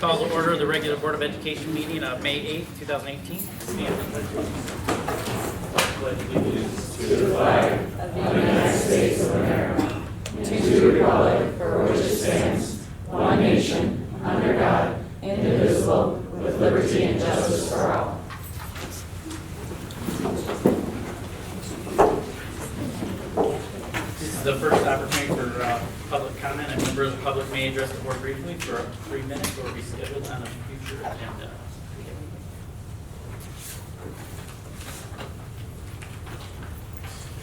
Calls to order the regular Board of Education meeting of May 8th, 2018. Stand for pledge allegiance. To the flag of the United States of America, and to the republic for which it stands, one nation, under God, indivisible, with liberty and justice for all. This is the first opportunity for public comment, and members of the public may address the board briefly for 3 minutes or be scheduled on a future agenda.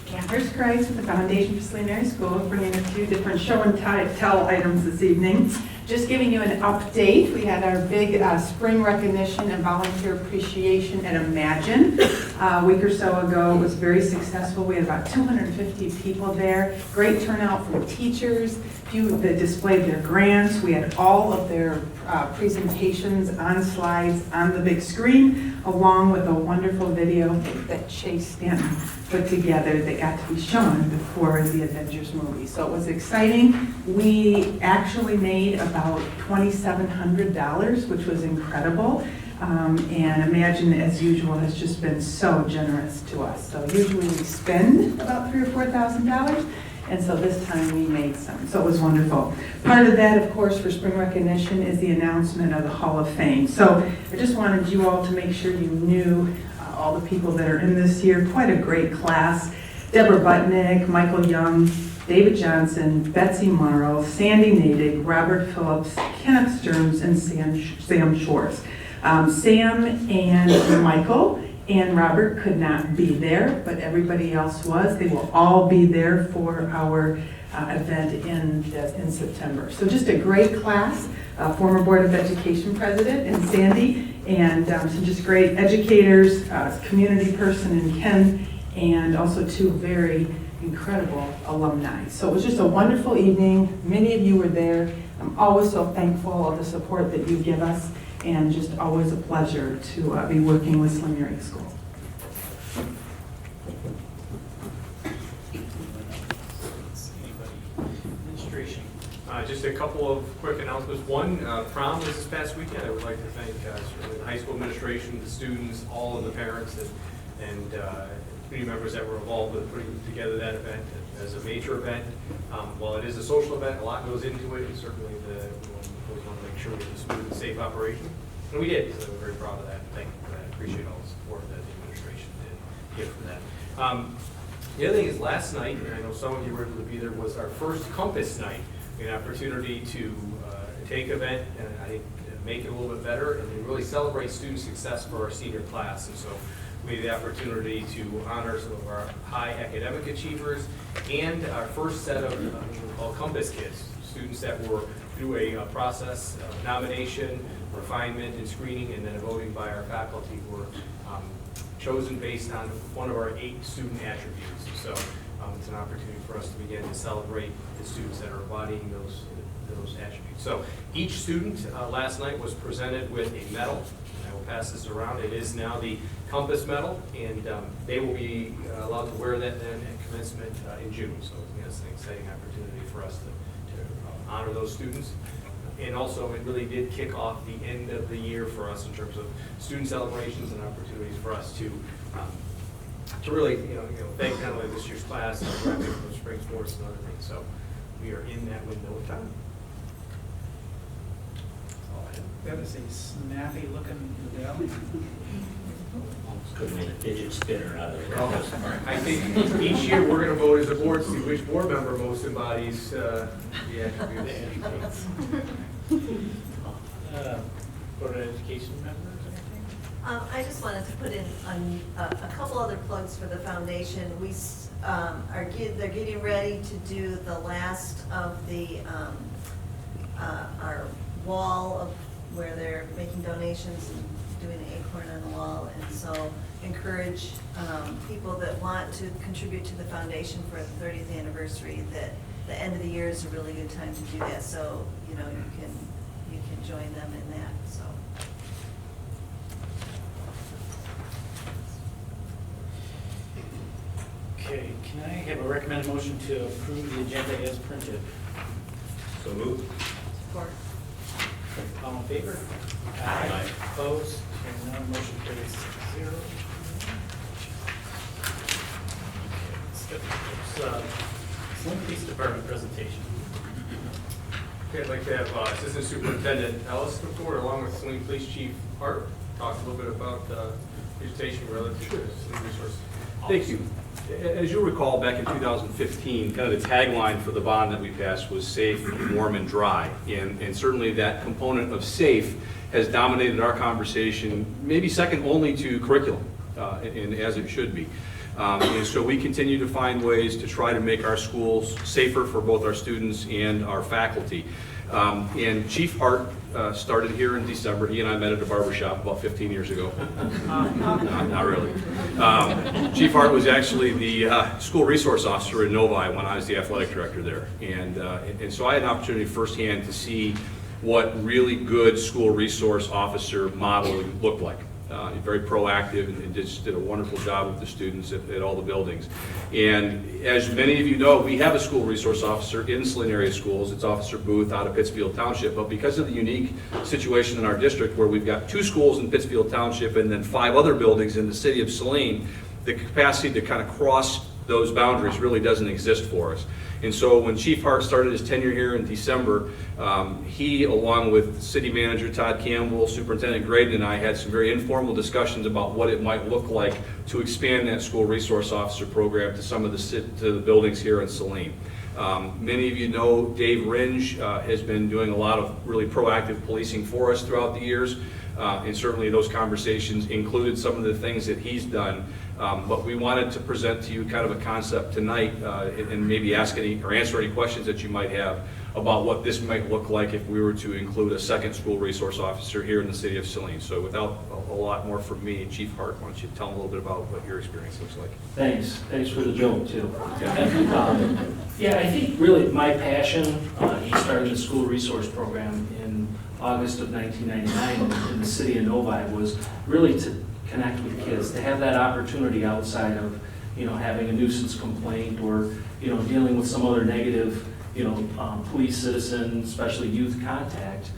Catherine Kreis with the Foundation for Saline School, bringing a few different show and tell items this evening. Just giving you an update, we had our big spring recognition and volunteer appreciation at Imagine a week or so ago. It was very successful. We had about 250 people there. Great turnout from teachers, few that displayed their grants. We had all of their presentations on slides on the big screen, along with a wonderful video that Chase Stanton put together that got to be shown before the Avengers movie. So it was exciting. We actually made about $2,700, which was incredible. And Imagine, as usual, has just been so generous to us. So usually we spend about $3,000 or $4,000. And so this time we made some, so it was wonderful. Part of that, of course, for spring recognition is the announcement of the Hall of Fame. So I just wanted you all to make sure you knew all the people that are in this year. Quite a great class. Deborah Butnick, Michael Young, David Johnson, Betsy Morrow, Sandy Natick, Robert Phillips, Kenneth Stearns, and Sam Shores. Sam and Michael and Robert could not be there, but everybody else was. They will all be there for our event in September. So just a great class, former Board of Education president and Sandy, and some just great educators, community person in Ken, and also two very incredible alumni. So it was just a wonderful evening. Many of you were there. I'm always so thankful of the support that you give us, and just always a pleasure to be working with Saline School. Administration. Just a couple of quick announcements. One, prom was this past weekend. I would like to thank certainly the high school administration, the students, all of the parents, and community members that were involved with putting together that event as a major event. While it is a social event, a lot goes into it, and certainly we always want to make sure we have a smooth and safe operation. And we did, so we're very proud of that. Thank you for that. Appreciate all the support that the administration did give for that. The other thing is last night, and I know some of you were able to be there, was our first Compass night. An opportunity to take an event and I think make it a little bit better and really celebrate student success for our senior class. And so we had the opportunity to honor some of our high academic achievers and our first set of what we call Compass kids, students that were through a process of nomination, refinement, and screening, and then voting by our faculty were chosen based on one of our 8 student attributes. So it's an opportunity for us to begin to celebrate the students that are embodying those attributes. So each student last night was presented with a medal, and I will pass this around. It is now the Compass Medal, and they will be allowed to wear that then at commencement in June. So it's an exciting opportunity for us to honor those students. And also, it really did kick off the end of the year for us in terms of student celebrations and opportunities for us to really, thank not only this year's class, but wrapping up those spring sports and other things. So we are in that window of time. That's all I have. That is a snappy looking medallion. Could have made a fidget spinner out of it. I think each year we're going to vote as a board to see which board member most embodies the attributes. Board of Education members, anything? I just wanted to put in a couple other plugs for the foundation. They're getting ready to do the last of the our wall of where they're making donations and doing an acorn on the wall, and so encourage people that want to contribute to the foundation for the 30th anniversary that the end of the year is a really good time to do that. So you can join them in that. So. Okay, can I have a recommended motion to approve the agenda as printed? So moved. Support. All in favor? Aye. Opposed? Hearing none, motion carries 6-0. Saline Police Department presentation. Okay, I'd like to have Assistant Superintendent Ellis come forward, along with Saline Police Chief Hart, talk a little bit about presentation relative to Saline resources. Thank you. As you'll recall, back in 2015, kind of the tagline for the bond that we passed was safe, warm, and dry. And certainly that component of safe has dominated our conversation, maybe second only to curriculum, and as it should be. And so we continue to find ways to try to make our schools safer for both our students and our faculty. And Chief Hart started here in December. He and I met at a barber shop about 15 years ago. Not really. Chief Hart was actually the school resource officer in Novi when I was the athletic director there. And so I had an opportunity firsthand to see what really good school resource officer model looked like. Very proactive and just did a wonderful job with the students at all the buildings. And as many of you know, we have a school resource officer in Saline area schools. It's Officer Booth out of Pittsfield Township. But because of the unique situation in our district where we've got 2 schools in Pittsfield Township and then 5 other buildings in the city of Saline, the capacity to kind of cross those boundaries really doesn't exist for us. And so when Chief Hart started his tenure here in December, he, along with City Manager Todd Campbell, Superintendent Graydon, and I had some very informal discussions about what it might look like to expand that school resource officer program to some of the buildings here in Saline. Many of you know Dave Ringe has been doing a lot of really proactive policing for us throughout the years. And certainly those conversations included some of the things that he's done. But we wanted to present to you kind of a concept tonight and maybe ask any or answer any questions that you might have about what this might look like if we were to include a second school resource officer here in the city of Saline. So without a lot more from me, Chief Hart, why don't you tell them a little bit about what your experience looks like? Thanks for the joke too. Yeah, I think really my passion, he started the school resource program in August of 1999 in the city of Novi, was really to connect with kids, to have that opportunity outside of, having a nuisance complaint or, dealing with some other negative, police, citizen, especially youth contact,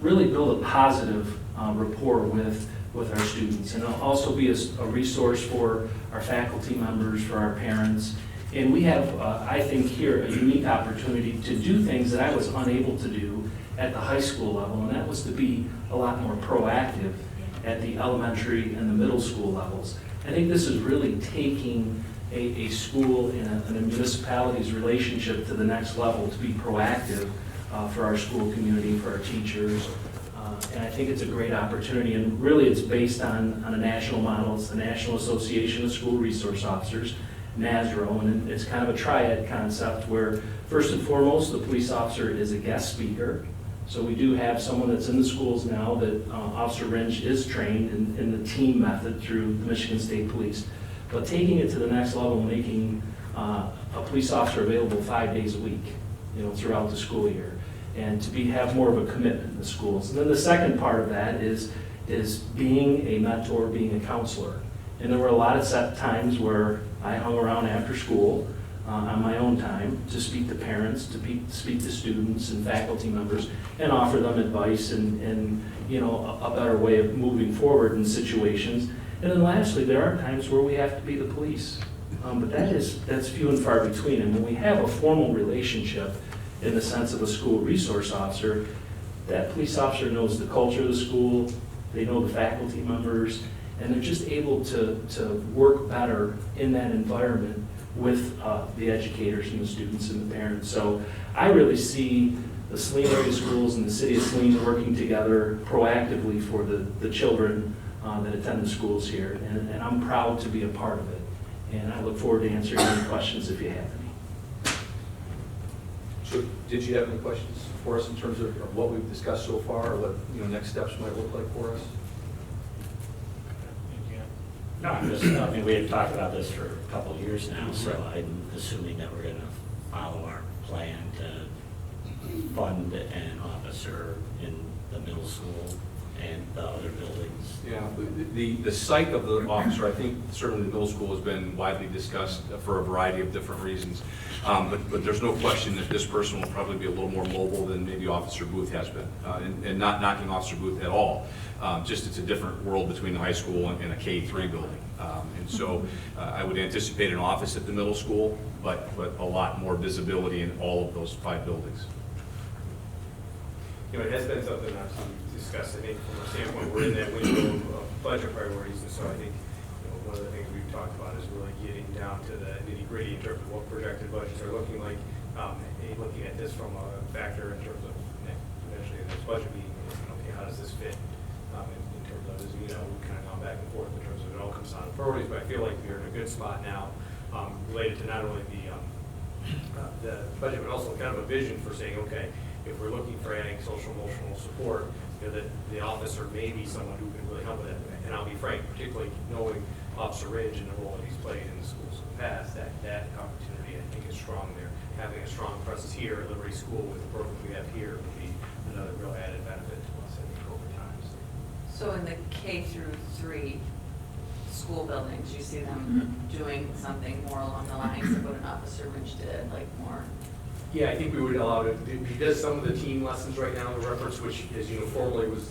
really build a positive rapport with our students, and also be a resource for our faculty members, for our parents. And we have, I think here, a unique opportunity to do things that I was unable to do at the high school level, and that was to be a lot more proactive at the elementary and the middle school levels. I think this is really taking a school and a municipality's relationship to the next level, to be proactive for our school community, for our teachers. And I think it's a great opportunity, and really it's based on a national model. It's the National Association of School Resource Officers, NASRO, and it's kind of a triad concept where first and foremost the police officer is a guest speaker. So we do have someone that's in the schools now that Officer Ringe is trained in the team method through the Michigan State Police. But taking it to the next level, making a police officer available 5 days a week, throughout the school year, and to have more of a commitment in the schools. And then the second part of that is being a mentor, being a counselor. And there were a lot of set times where I hung around after school on my own time to speak to parents, to speak to students and faculty members, and offer them advice and a better way of moving forward in situations. And then lastly, there are times where we have to be the police, but that's few and far between. And when we have a formal relationship in the sense of a school resource officer, that police officer knows the culture of the school, they know the faculty members, and they're just able to work better in that environment with the educators and the students and the parents. So I really see the Saline area schools and the city of Saline working together proactively for the children that attend the schools here, and I'm proud to be a part of it. And I look forward to answering any questions if you have any. So did you have any questions for us in terms of what we've discussed so far, or what next steps might look like for us? No, we had talked about this for a couple of years now, so I'm assuming that we're going to follow our plan to fund an officer in the middle school. and the other buildings. Yeah, the site of the officer, I think certainly the middle school has been widely discussed for a variety of different reasons. But there's no question that this person will probably be a little more mobile than maybe Officer Booth has been. And not knocking Officer Booth at all, just it's a different world between the high school and a K-3 building. And so I would anticipate an office at the middle school, but a lot more visibility in all of those 5 buildings. You know, it has been something I've discussed, I think, from a standpoint, we're in that window of budget priorities, and so I think, you know, one of the things we've talked about is really getting down to the nitty-gritty in terms of what projected budgets are looking like, and looking at this from a factor in terms of, eventually in this budget meeting, okay, how does this fit, in terms of, as you know, we've kind of gone back and forth in terms of it all comes down to priorities, but I feel like we're in a good spot now, related to not only the budget, but also kind of a vision for saying, okay, if we're looking for adding social emotional support, you know, that the officer may be someone who can really help with that. And I'll be frank, particularly knowing Officer Ridge and the role that he's played in the schools in the past, that opportunity I think is strong there. Having a strong presence here at Liberty School with the program we have here would be another real added benefit to us, I think, over time. So in the K through 3 school buildings, you see them doing something more along the lines of what an Officer Ridge did, like more? Yeah, I think we would allow it. He does some of the team lessons right now, the reference, which, as you know, formerly was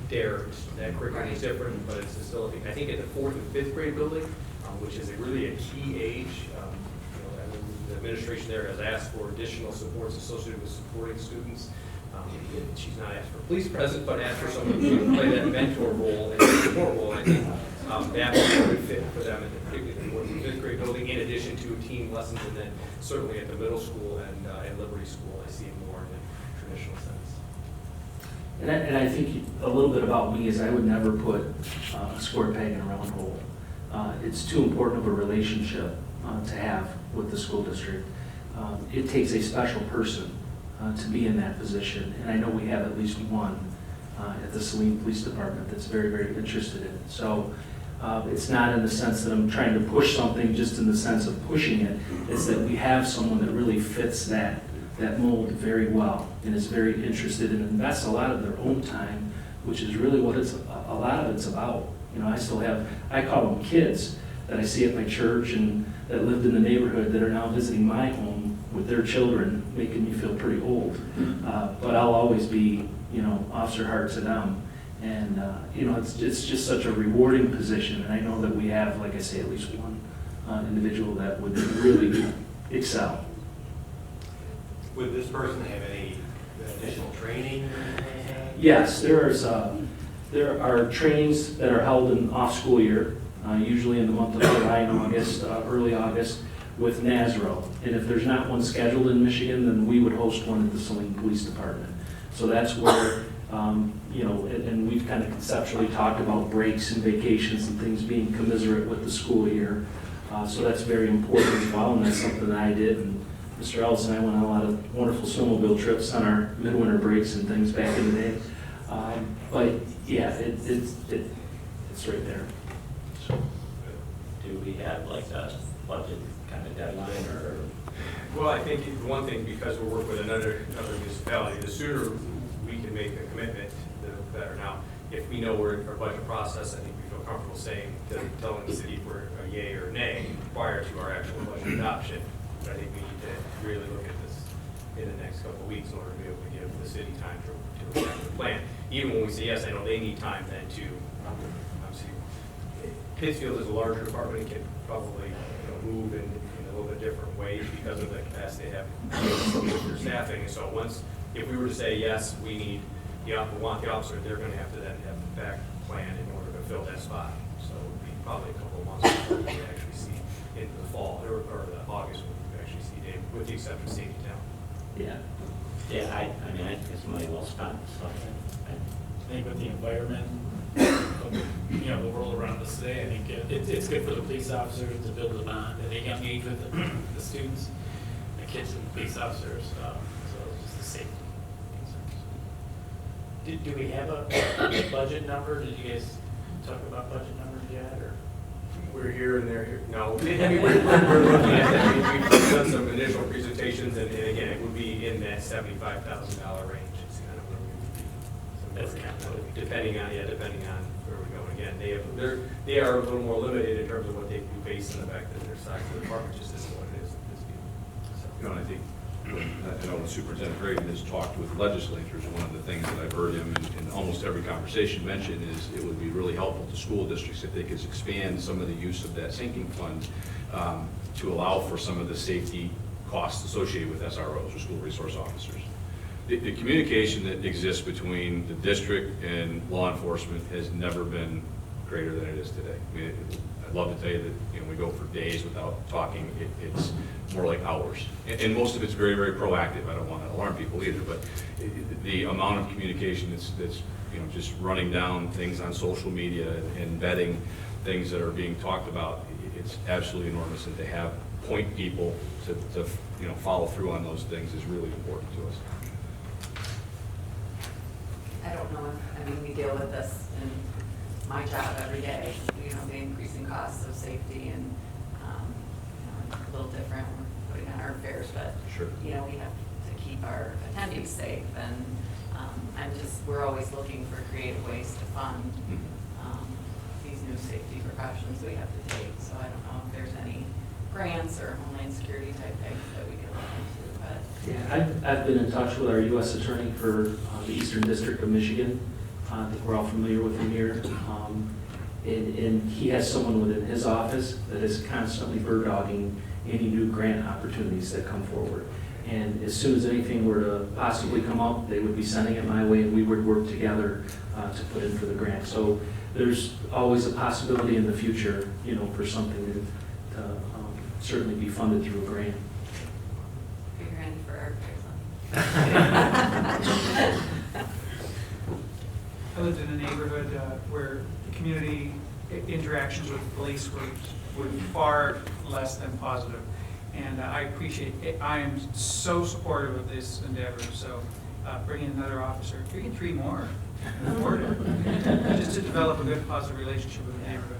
DARE. That curriculum is different, but it's still, I think, at the 4th and 5th grade building, which is really a key age. You know, and the administration there has asked for additional supports associated with supporting students. She's not asked for a police presence, but asked for someone who can play that mentor role and support role. And I think that would be a good fit for them, particularly in the 4th and 5th grade building, in addition to team lessons, and then certainly at the middle school and Liberty School, I see it more in the traditional sense. And I think a little bit about me is I would never put a square peg in a round hole. It's too important of a relationship to have with the school district. It takes a special person to be in that position, and I know we have at least one at the Saline Police Department that's very, very interested in it. So it's not in the sense that I'm trying to push something, just in the sense of pushing it. It's that we have someone that really fits that mold very well and is very interested and invests a lot of their own time, which is really what a lot of it's about. You know, I call them kids that I see at my church and that lived in the neighborhood that are now visiting my home with their children, making me feel pretty old. But I'll always be, you know, Officer Hart to them. And, you know, it's just such a rewarding position. And I know that we have, like I say, at least one individual that would really excel. Would this person have any additional training? Yes, there are trainings that are held in off-school year, usually in the month of July and August, early August, with NASRO. And if there's not one scheduled in Michigan, then we would host one at the Saline Police Department. So that's where, you know, and we've kind of conceptually talked about breaks and vacations and things being commiserate with the school year. So that's very important as well, and that's something that I did. And Mr. Ellis and I went on a lot of wonderful snowmobile trips on our midwinter breaks and things back in the day. But yeah, it's right there. So, Do we have like a budget kind of deadline or? Well, I think one thing, because we're working with another municipality, the sooner we can make a commitment, the better. Now, if we know we're in our budget process, I think we feel comfortable saying, telling the city if we're a yay or nay prior to our actual budget adoption. But I think we need to really look at this in the next couple of weeks in order to be able to give the city time to adapt the plan. Even when we say yes, I know they need time then to, obviously, Pittsfield is a larger department, it can probably, you know, move in a little bit different ways because of the capacity they have with their staffing. And so if we were to say, yes, we want the officer, they're gonna have to then have the back plan in order to fill that spot. So it would be probably a couple of months before we actually see into the fall, or the August, when we actually see Dave, with the exception of Safety Town. yeah. Yeah, I mean, I think it's money well spent, so I think with the environment, you know, the world around us today, I think it's good for the police officers to build a bond at a young age with the students, the kids and the police officers, so just the safety concerns. Do we have a budget number? Did you guys talk about budget numbers yet, or? We're here and they're here. No, I mean, we're looking at that. I mean, we've done some initial presentations, and again, it would be in that $75,000 range. It's kind of where we would be. That's kind of what Depending on where we go. Again, they are a little more limited in terms of what they can do based on the fact that their size of the department just isn't what it is. You know, and I think, I know when Superintendent Reagan has talked with legislatures, one of the things that I've heard him in almost every conversation mention is it would be really helpful to school districts if they could expand some of the use of that sinking fund to allow for some of the safety costs associated with SROs, or school resource officers. The communication that exists between the district and law enforcement has never been greater than it is today. I mean, I'd love to tell you that we go for days without talking. It's more like hours. And most of it's very, very proactive. I don't want to alarm people either, but the amount of communication that's just running down things on social media and vetting things that are being talked about, it's absolutely enormous. And to have point people to follow through on those things is really important to us. I don't know if, we deal with this in my job every day, the increasing costs of safety and, a little different, we're putting on our fares, but, Sure. we have to keep our attendees safe, and we're always looking for creative ways to fund these new safety precautions we have to take, so I don't know if there's any grants or homeland security type things that we can look into, but. Yeah, I've been in touch with our U.S. Attorney for the Eastern District of Michigan. I think we're all familiar with him here. And he has someone within his office that is constantly bird dogging any new grant opportunities that come forward. And as soon as anything were to possibly come up, they would be sending it my way, and we would work together to put in for the grant. So there's always a possibility in the future, for something to certainly be funded through a grant. Figure in for our I lived in a neighborhood where the community interactions with police were far less than positive. And I appreciate it. I am so supportive of this endeavor. So bring in another officer, bring in 3 more, afford it. Just to develop a good positive relationship with the neighborhood.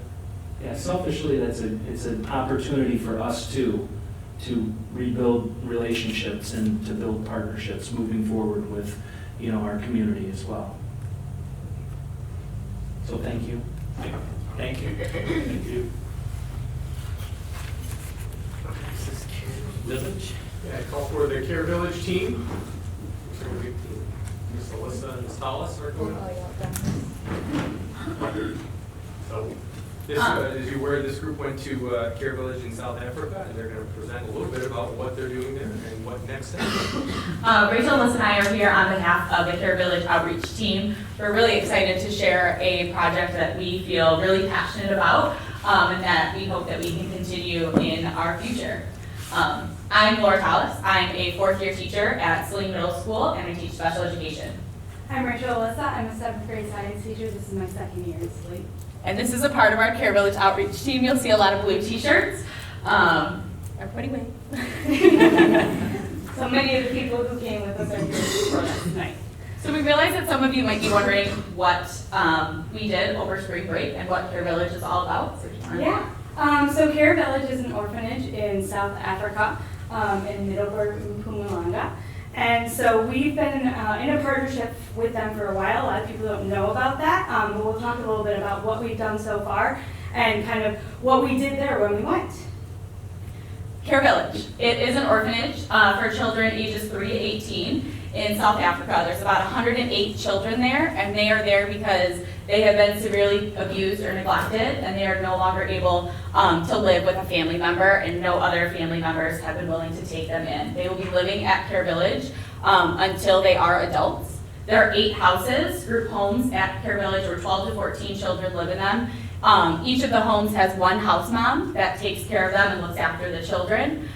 Yeah, selfishly, it's an opportunity for us to rebuild relationships and to build partnerships moving forward with, our community as well. So thank you. Thank you. Thank you. This is Care Village. Yeah, I call for the Care Village team. So we, Ms. Alyssa and Ms. Hollis are going up. So, as you're aware, this group went to Care Village in South Africa, and they're going to present a little bit about what they're doing there and what next steps. Rachel, Liz, and I are here on behalf of the Care Village Outreach Team. We're really excited to share a project that we feel really passionate about and that we hope that we can continue in our future. I'm Laura Tallis. I'm a 4th-year teacher at Saline Middle School, and I teach special education. I'm Rachel Alyssa. I'm a 7th grade science teacher. This is my 2nd year at Saline. And this is a part of our Care Village Outreach Team. You'll see a lot of blue t-shirts. Everybody wave. So many of the people who came with us are here for us tonight. So we realize that some of you might be wondering what we did over spring break and what Care Village is all about. So So Care Village is an orphanage in South Africa, in Middelburg, Mpumalanga. And so we've been in a partnership with them for a while. A lot of people don't know about that, but we'll talk a little bit about what we've done so far and kind of what we did there when we went. Care Village. It is an orphanage for children ages 3 to 18 in South Africa. There's about 108 children there, and they are there because they have been severely abused or neglected, and they are no longer able to live with a family member, and no other family members have been willing to take them in. They will be living at Care Village until they are adults. There are 8 houses, group homes at Care Village where 12 to 14 children live in them. Each of the homes has one house mom that takes care of them and looks after the children.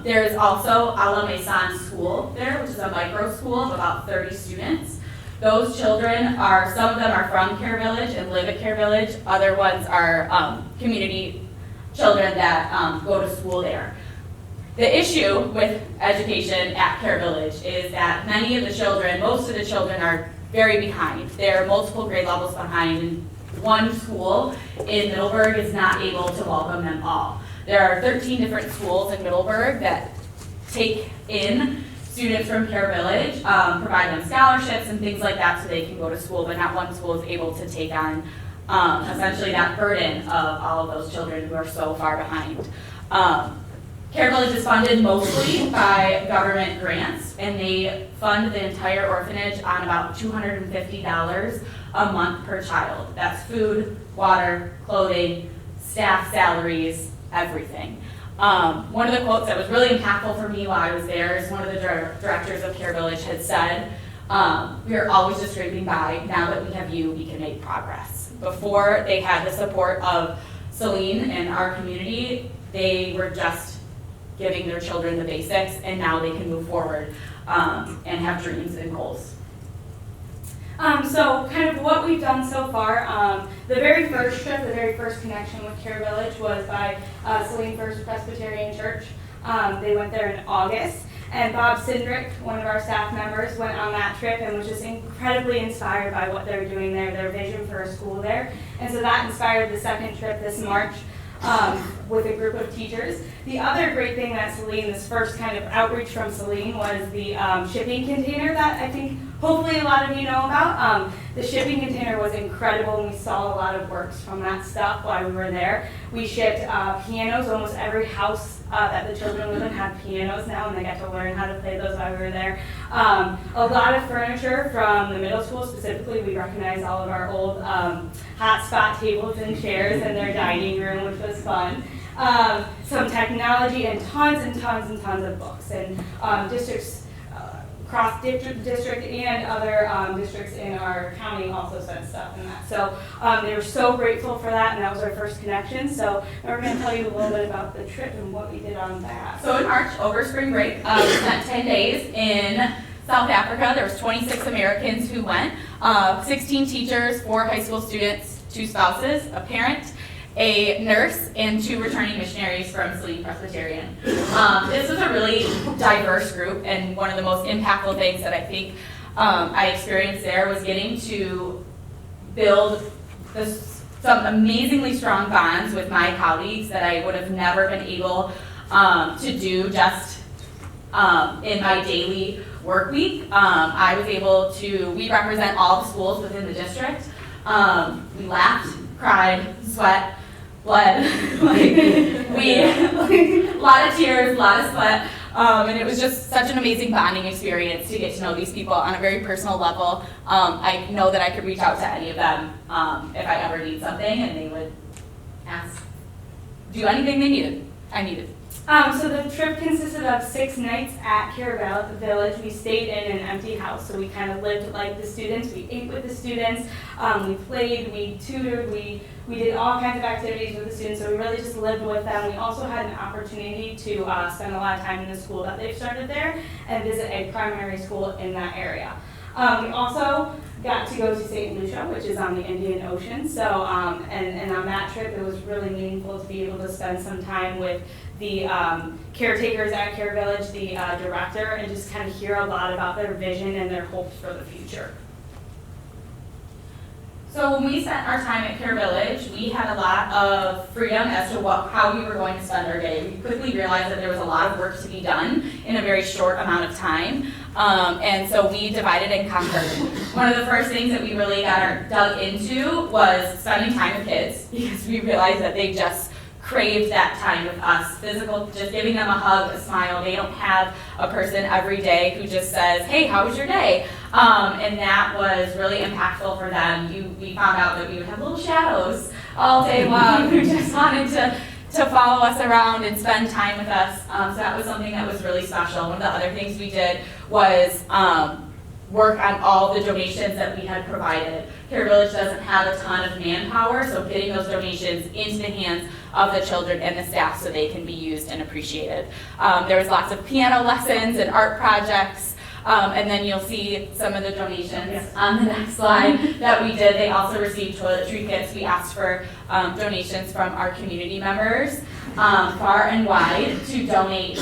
There is also A La Maison School there, which is a micro school of about 30 students. Those children some of them are from Care Village and live at Care Village. Other ones are community children that go to school there. The issue with education at Care Village is that most of the children are very behind. They're multiple grade levels behind, and one school in Middleburg is not able to welcome them all. There are 13 different schools in Middleburg that take in students from Care Village, provide them scholarships and things like that so they can go to school, but not one school is able to take on essentially that burden of all of those children who are so far behind. Care Village is funded mostly by government grants, and they fund the entire orphanage on about $250 a month per child. That's food, water, clothing, staff salaries, everything. One of the quotes that was really impactful for me while I was there is one of the directors of Care Village had said, we are always just scraping by. Now that we have you, we can make progress. Before they had the support of Saline and our community, they were just giving their children the basics, and now they can move forward and have dreams and goals. So kind of what we've done so far, the very first trip, the very first connection with Care Village was by Saline First Presbyterian Church. They went there in August, and Bob Sindrick, one of our staff members, went on that trip and was just incredibly inspired by what they're doing there, their vision for a school there. And so that inspired the second trip this March with a group of teachers. The other great thing that Saline, this first kind of outreach from Saline, was the shipping container that I think hopefully a lot of you know about. The shipping container was incredible, and we saw a lot of works from that stuff while we were there. We shipped pianos. Almost every house that the children live in had pianos now, and they got to learn how to play those while we were there. A lot of furniture from the middle school. Specifically, we recognized all of our old hotspot tables and chairs in their dining room, which was fun. Some technology and tons of books. And districts across district and other districts in our county also sent stuff in that. So they were so grateful for that, and that was our first connection. So we're going to tell you a little bit about the trip and what we did on that. So in March, over spring break, we spent 10 days in South Africa. There was 26 Americans who went, 16 teachers, 4 high school students, 2 spouses, a parent, a nurse, and 2 returning missionaries from Saline Presbyterian. This was a really diverse group, and one of the most impactful things that I think I experienced there was getting to build some amazingly strong bonds with my colleagues that I would have never been able to do just in my daily work week. I was able to, we represent all the schools within the district. We laughed, cried, sweat, bled, a lot of tears, a lot of sweat, and it was just such an amazing bonding experience to get to know these people on a very personal level. I know that I could reach out to any of them if I ever need something, and they would do anything they needed. I needed. So the trip consisted of 6 nights at Care Village. We stayed in an empty house, so we kind of lived like the students. We ate with the students, we played, we tutored, we did all kinds of activities with the students, so we really just lived with them. We also had an opportunity to spend a lot of time in the school that they've started there and visit a primary school in that area. We also got to go to St. Lucia, which is on the Indian Ocean. So, and on that trip, it was really meaningful to be able to spend some time with the caretakers at Care Village, the director, and just kind of hear a lot about their vision and their hopes for the future. So when we spent our time at Care Village, we had a lot of freedom as to how we were going to spend our day. We quickly realized that there was a lot of work to be done in a very short amount of time. And so we divided and conquered. One of the first things that we really dug into was spending time with kids, because we realized that they just craved that time with us, physical, just giving them a hug, a smile. They don't have a person every day who just says, hey, how was your day? And that was really impactful for them. We found out that we would have little shadows all day long who just wanted to follow us around and spend time with us. So that was something that was really special. One of the other things we did was work on all the donations that we had provided. Care Village doesn't have a ton of manpower, so getting those donations into the hands of the children and the staff so they can be used and appreciated. There was lots of piano lessons and art projects, and then you'll see some of the donations on the next slide that we did. They also received toiletry kits. We asked for donations from our community members far and wide to donate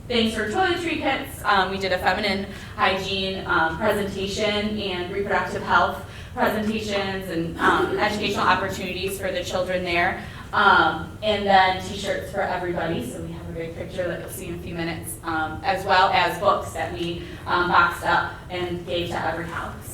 things for toiletry kits. We did a feminine hygiene presentation and reproductive health presentations and educational opportunities for the children there. And then t-shirts for everybody, so we have a great picture that you'll see in a few minutes, as well as books that we boxed up and gave to every house.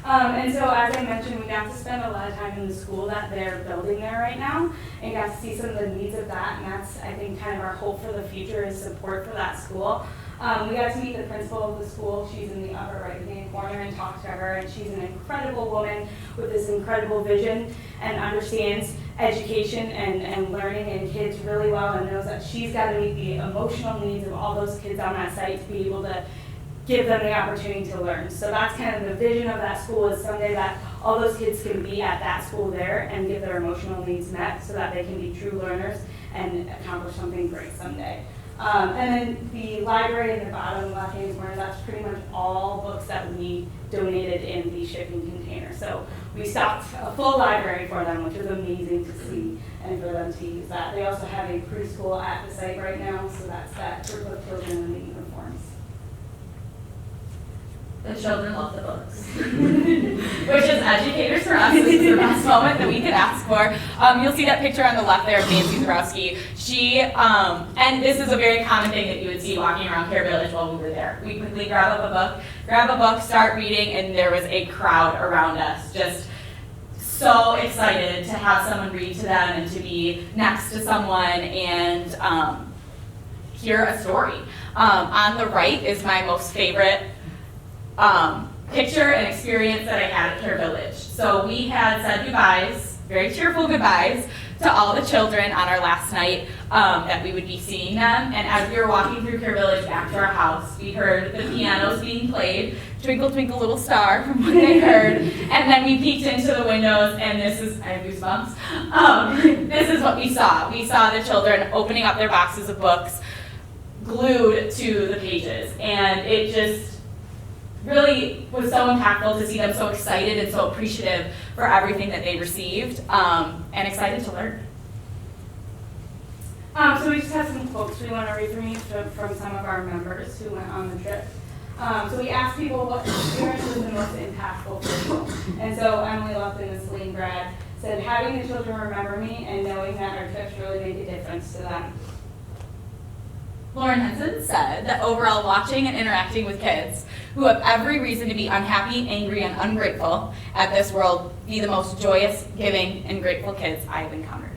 And so, as I mentioned, we got to spend a lot of time in the school that they're building there right now, and got to see some of the needs of that, and that's, I think, kind of our hope for the future is support for that school. We got to meet the principal of the school. She's in the upper right-hand corner, and talk to her, and she's an incredible woman with this incredible vision and understands education and learning and kids really well, and knows that she's got to meet the emotional needs of all those kids on that site to be able to give them the opportunity to learn. So that's kind of the vision of that school, is someday that all those kids can be at that school there and get their emotional needs met so that they can be true learners and accomplish something great someday. And then the library in the bottom left-hand corner, that's pretty much all books that we donated in the shipping container. So we stocked a full library for them, which was amazing to see and for them to use that. They also have a preschool at the site right now, so that's that group of children in the uniforms. The children love the books, which as educators for us, this is the best moment that we could ask for. You'll see that picture on the left there of Nancy Zarowski. She, and this is a very common thing that you would see walking around Care Village while we were there. We quickly grab a book, start reading, and there was a crowd around us, just so excited to have someone read to them and to be next to someone and hear a story. On the right is my most favorite picture and experience that I had at Care Village. So we had said goodbyes, very tearful goodbyes, to all the children on our last night that we would be seeing them. And as we were walking through Care Village back to our house, we heard the pianos being played, Twinkle Twinkle Little Star from what they heard, and then we peeked into the windows, and this is, I have goosebumps, this is what we saw. We saw the children opening up their boxes of books, glued to the pages, and it just really was so impactful to see them so excited and so appreciative for everything that they received, and excited to learn. So we just have some quotes we want to read from some of our members who went on the trip. So we asked people what experience was the most impactful for you. And so Emily Lupton, the Saline grad, said, having the children remember me and knowing that our trips really make a difference to them. Lauren Henson said that overall watching and interacting with kids who have every reason to be unhappy, angry, and ungrateful at this world be the most joyous, giving, and grateful kids I have encountered.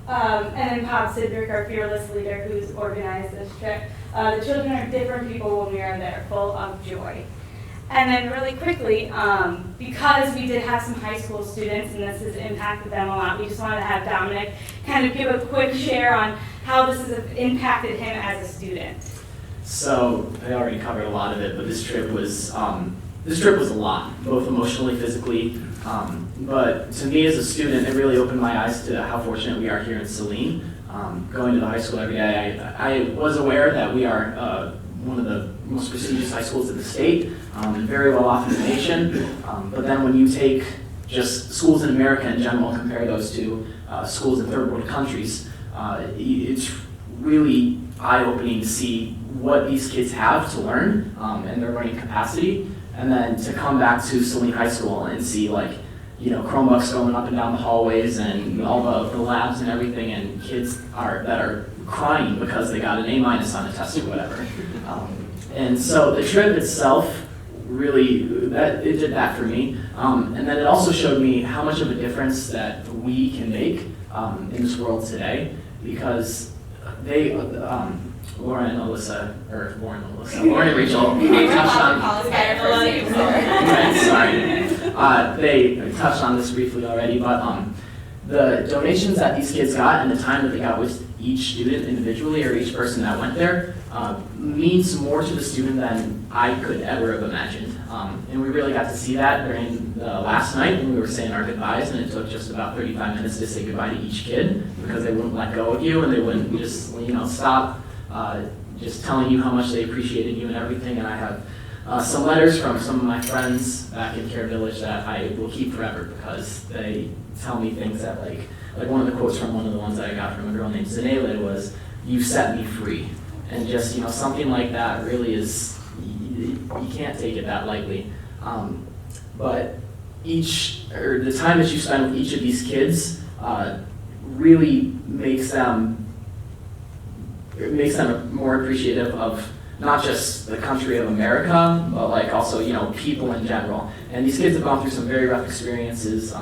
And then Bob Sidrick, our fearless leader who's organized this trip, the children are different people when we are there, full of joy. And then really quickly, because we did have some high school students and this has impacted them a lot, we just wanted to have Dominic kind of give a quick share on how this has impacted him as a student. So I already covered a lot of it, but this trip was a lot, both emotionally, physically. But to me as a student, it really opened my eyes to how fortunate we are here in Saline. Going to the high school every day, I was aware that we are one of the most prestigious high schools in the state, and very well off in the nation. But then when you take just schools in America in general, compare those to schools in third world countries, it's really eye-opening to see what these kids have to learn and their learning capacity. And then to come back to Saline High School and see Chromebooks going up and down the hallways and all the labs and everything, and kids that are crying because they got an A- on a test or whatever. And so the trip itself really, it did that for me. And then it also showed me how much of a difference that we can make in this world today, because they, Lauren and Rachel touched on, they touched on this briefly already, but the donations that these kids got and the time that they got with each student individually or each person that went there means more to the student than I could ever have imagined. And we really got to see that during the last night when we were saying our goodbyes, and it took just about 35 minutes to say goodbye to each kid because they wouldn't let go of you and they wouldn't just stop just telling you how much they appreciated you and everything. And I have some letters from some of my friends back in Care Village that I will keep forever because they tell me things that like one of the quotes from one of the ones that I got from a girl named Zanele was, "You set me free." And just, something like that really is, you can't take it that lightly. But the time that you spend with each of these kids really makes them more appreciative of not just the country of America, but like also, you know, people in general. And these kids have gone through some very rough experiences.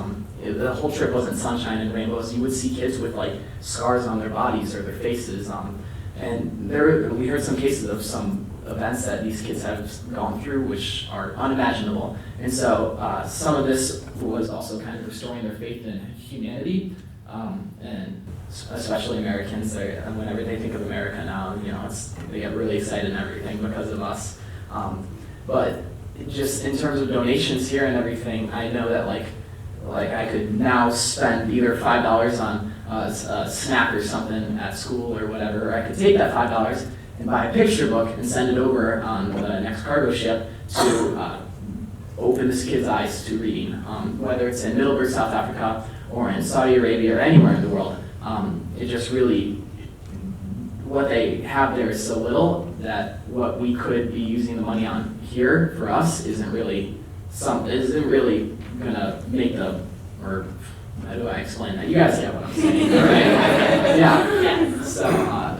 The whole trip wasn't sunshine and rainbows. You would see kids with like scars on their bodies or their faces. And we heard some cases of some events that these kids have gone through which are unimaginable. And so some of this was also kind of restoring their faith in humanity. And especially Americans, whenever they think of America now, you know, they get really excited and everything because of us. But just in terms of donations here and everything, I know that like I could now spend either $5 on a snack or something at school or whatever, or I could take that $5 and buy a picture book and send it over on the next cargo ship to open this kid's eyes to reading, whether it's in Middleburg, South Africa, or in Saudi Arabia, or anywhere in the world. It just really, what they have there is so little that what we could be using the money on here for us isn't really gonna make or how do I explain that? You guys get what I'm saying, right? Yeah. So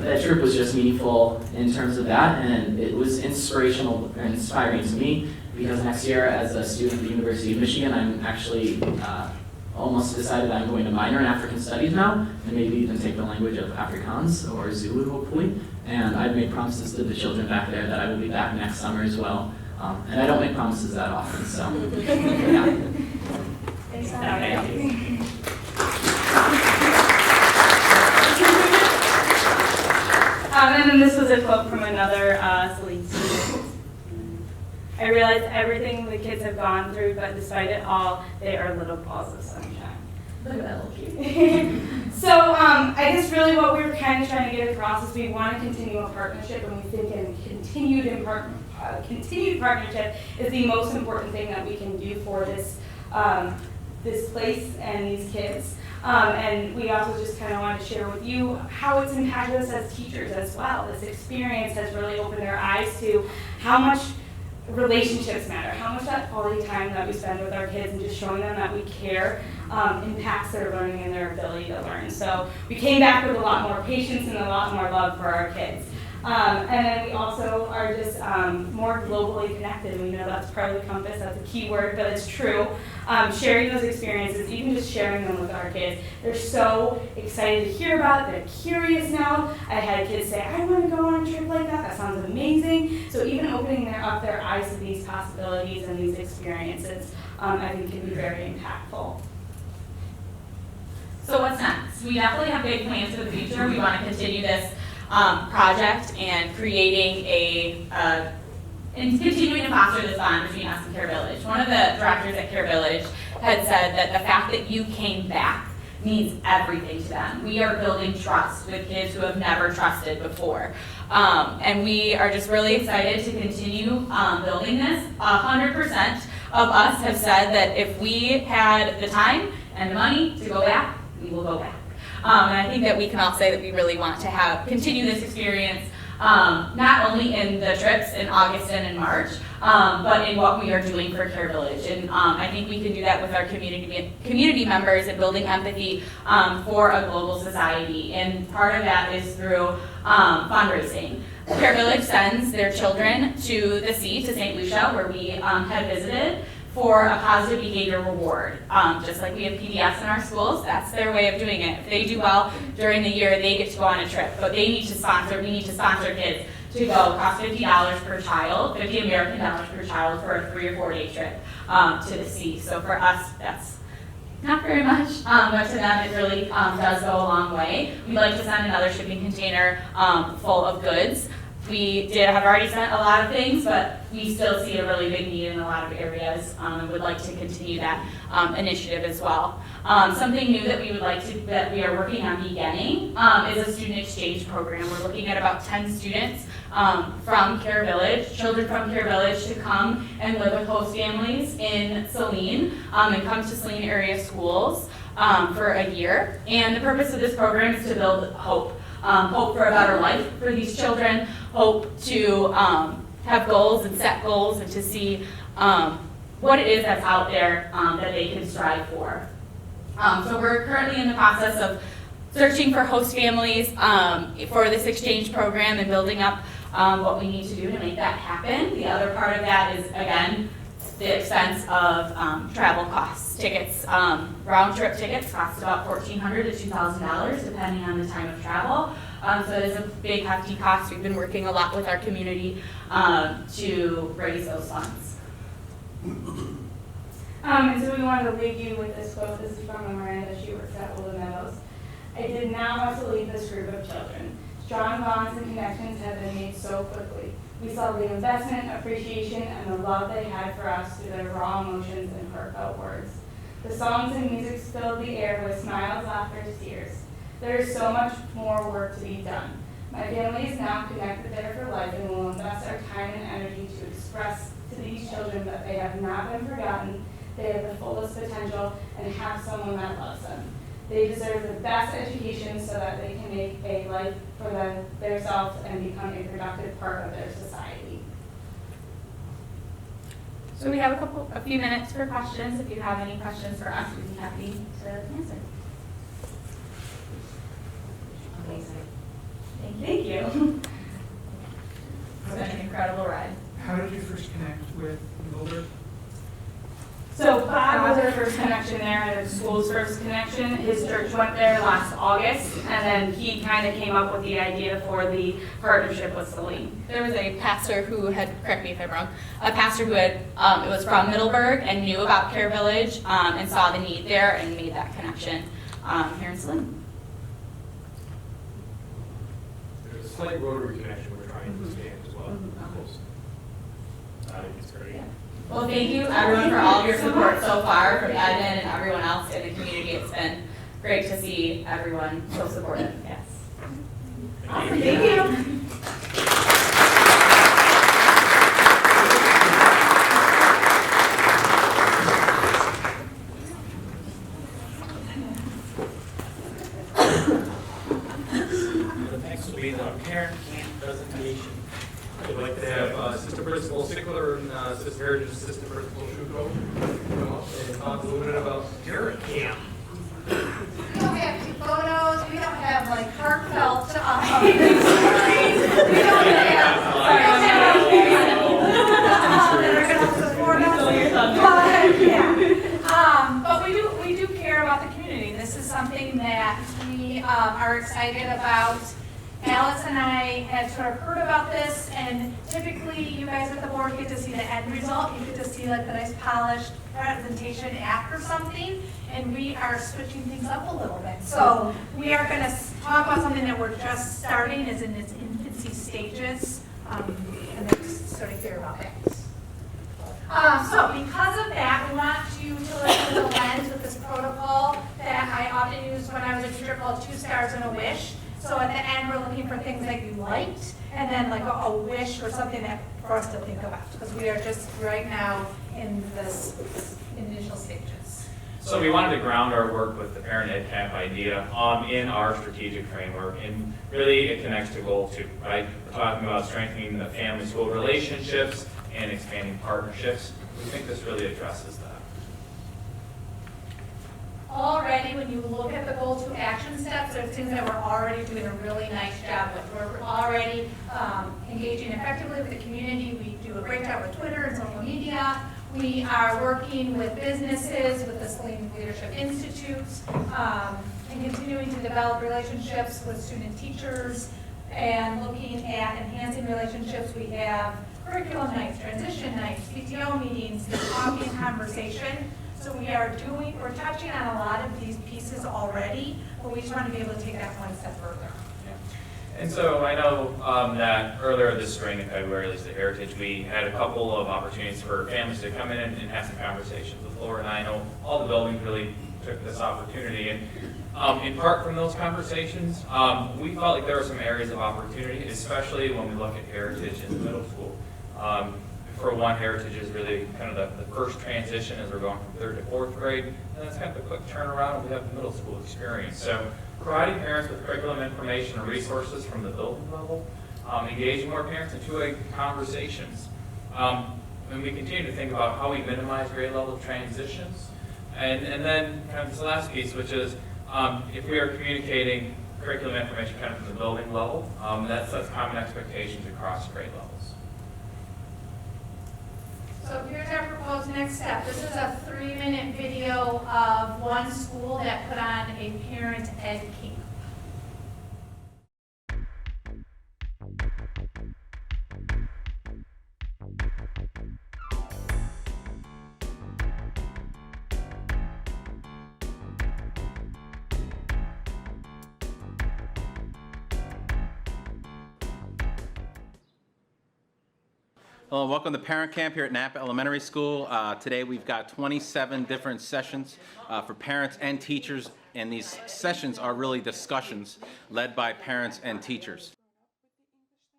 that trip was just meaningful in terms of that, and it was inspirational and inspiring to me because next year, as a student at the University of Michigan, I'm actually almost decided I'm going to minor in African Studies now, and maybe even take the language of Afrikaans or Zulu, hopefully. And I've made promises to the children back there that I will be back next summer as well. And I don't make promises that often, so yeah. Thanks, and then this was a quote from another Saline student. I realize everything the kids have gone through, but despite it all, they are little balls of sunshine. Look at that little cute. So I guess really what we were kind of trying to get across is we want to continue a partnership, and we think continued partnership is the most important thing that we can do for this this place and these kids. And we also just kind of wanted to share with you how it's impacted us as teachers as well. This experience has really opened our eyes to how much relationships matter, how much that quality time that we spend with our kids and just showing them that we care impacts their learning and their ability to learn. So we came back with a lot more patience and a lot more love for our kids. And then we also are just more globally connected. We know that's part of the compass, that's a key word, but it's true. Sharing those experiences, even just sharing them with our kids, they're so excited to hear about it. They're curious now. I had kids say, I want to go on a trip like that. That sounds amazing. So even opening up their eyes to these possibilities and these experiences, I think can be very impactful. So what's next? We definitely have big plans for the future. We want to continue this project and creating and continuing to foster this bond between us and Care Village. One of the directors at Care Village had said that the fact that you came back means everything to them. We are building trust with kids who have never trusted before. And we are just really excited to continue building this. 100% of us have said that if we had the time and the money to go back, we will go back. And I think that we can all say that we really want to continue this experience, not only in the trips in August and in March, but in what we are doing for Care Village. And I think we can do that with our community members and building empathy for a global society. And part of that is through fundraising. Care Village sends their children to the sea, to St. Lucia, where we had visited, for a positive behavior reward. Just like we have PBS in our schools, that's their way of doing it. If they do well during the year, they get to go on a trip. But we need to sponsor kids to go. It costs $50 per child, $50 American dollars per child for a 3 or 4 day trip to the sea. So for us, that's not very much, but to them it really does go a long way. We'd like to send another shipping container full of goods. We have already sent a lot of things, but we still see a really big need in a lot of areas, and would like to continue that initiative as well. Something new that that we are working on beginning is a student exchange program. We're looking at about 10 students from Care Village, children from Care Village, to come and live with host families in Saline and come to Saline area schools for a year. And the purpose of this program is to build hope. Hope for a better life for these children, hope to have goals and set goals and to see what it is that's out there that they can strive for. So we're currently in the process of searching for host families for this exchange program and building up what we need to do to make that happen. The other part of that is, again, the expense of travel costs. Tickets, round trip tickets cost about $1,400 to $2,000 depending on the time of travel. So it is a big hefty cost. We've been working a lot with our community to raise those funds. And so we wanted to leave you with this quote. This is from Miranda. She works at Woodland Meadows. I did not want to leave this group of children. Strong bonds and connections have been made so quickly. We saw the investment, appreciation, and the love they had for us through their raw emotions and heartfelt words. The songs and music filled the air with smiles, laughter, tears. There is so much more work to be done. My family is now connected there for life and will invest our time and energy to express to these children that they have not been forgotten, they have the fullest potential, and have someone that loves them. They deserve the best education so that they can make a life for themselves and become a productive part of their society. So we have a few minutes for questions. If you have any questions for us, we'd be happy to answer. Thank you. It's been an incredible ride. How did you first connect with Boulder? So Bob was our first connection there, and the school's first connection. His church went there last August, and then he kind of came up with the idea for the partnership with Saline. There was a pastor who had, correct me if I'm wrong, a pastor who had, it was from Middleburg and knew about Care Village and saw the need there and made that connection here in Saline. There's a slight rotary connection we're trying to expand as well. I think it's great. Yeah. Well, thank you everyone for all of your support so far, from Edmund and everyone else in the community. It's been great to see everyone so supportive. Yes. Awesome. Thank you. The next will be the parent camp presentation. I'd like to have Assistant Principal Sickler and Assistant Heritage Assistant Principal Shuko come up and talk a little bit about parent camp. We don't have two photos, we don't have like heartfelt, we don't have, but we do care about the community. This is something that we are excited about. Alice and I had sort of heard about this, and typically you guys at the board get to see the end result. You get to see like the nice polished presentation after something, and we are switching things up a little bit. So we are going to talk about something that we're just starting, is in its infancy stages, and then just sort of hear about that. So because of that, we want you to look through the lens with this protocol that I often used when I was a teacher called 2 stars and a wish. So at the end, we're looking for things that you liked, and then like a wish or something that for us to think about, because we are just right now in this initial stages. So we wanted to ground our work with the Parent Ed Camp idea in our strategic framework, and really it connects to goal 2, right? We're talking about strengthening the family-school relationships and expanding partnerships. We think this really addresses that. Already, when you look at the goal 2 action steps, there's things that we're already doing a really nice job with. We're already engaging effectively with the community. We do a great job with Twitter and social media. We are working with businesses, with the Saline Leadership Institutes, and continuing to develop relationships with student teachers and looking at enhancing relationships. We have curriculum nights, transition nights, PTO meetings, talking conversation. So we're touching on a lot of these pieces already, but we just want to be able to take that one step further. Yeah. And so I know that earlier this spring in February, at least at Heritage, we had a couple of opportunities for families to come in and have some conversations with Laura, and I know all the buildings really took this opportunity. And in part from those conversations, we felt like there were some areas of opportunity, especially when we look at Heritage in the middle school. For one, Heritage is really kind of the first transition as we're going from 3rd to 4th grade, and that's kind of a quick turnaround, and we have the middle school experience. So providing parents with curriculum information and resources from the building level, engaging more parents in 2-way conversations. and we continue to think about how we minimize grade level transitions. And then kind of this last piece, which is if we are communicating curriculum information kind of from the building level, that sets common expectations across grade levels. So here's our proposed next step. This is a 3-minute video of one school that put on a parent ed camp. Hello, welcome to Parent Camp here at Napa Elementary School. Today we've got 27 different sessions for parents and teachers, and these sessions are really discussions led by parents and teachers.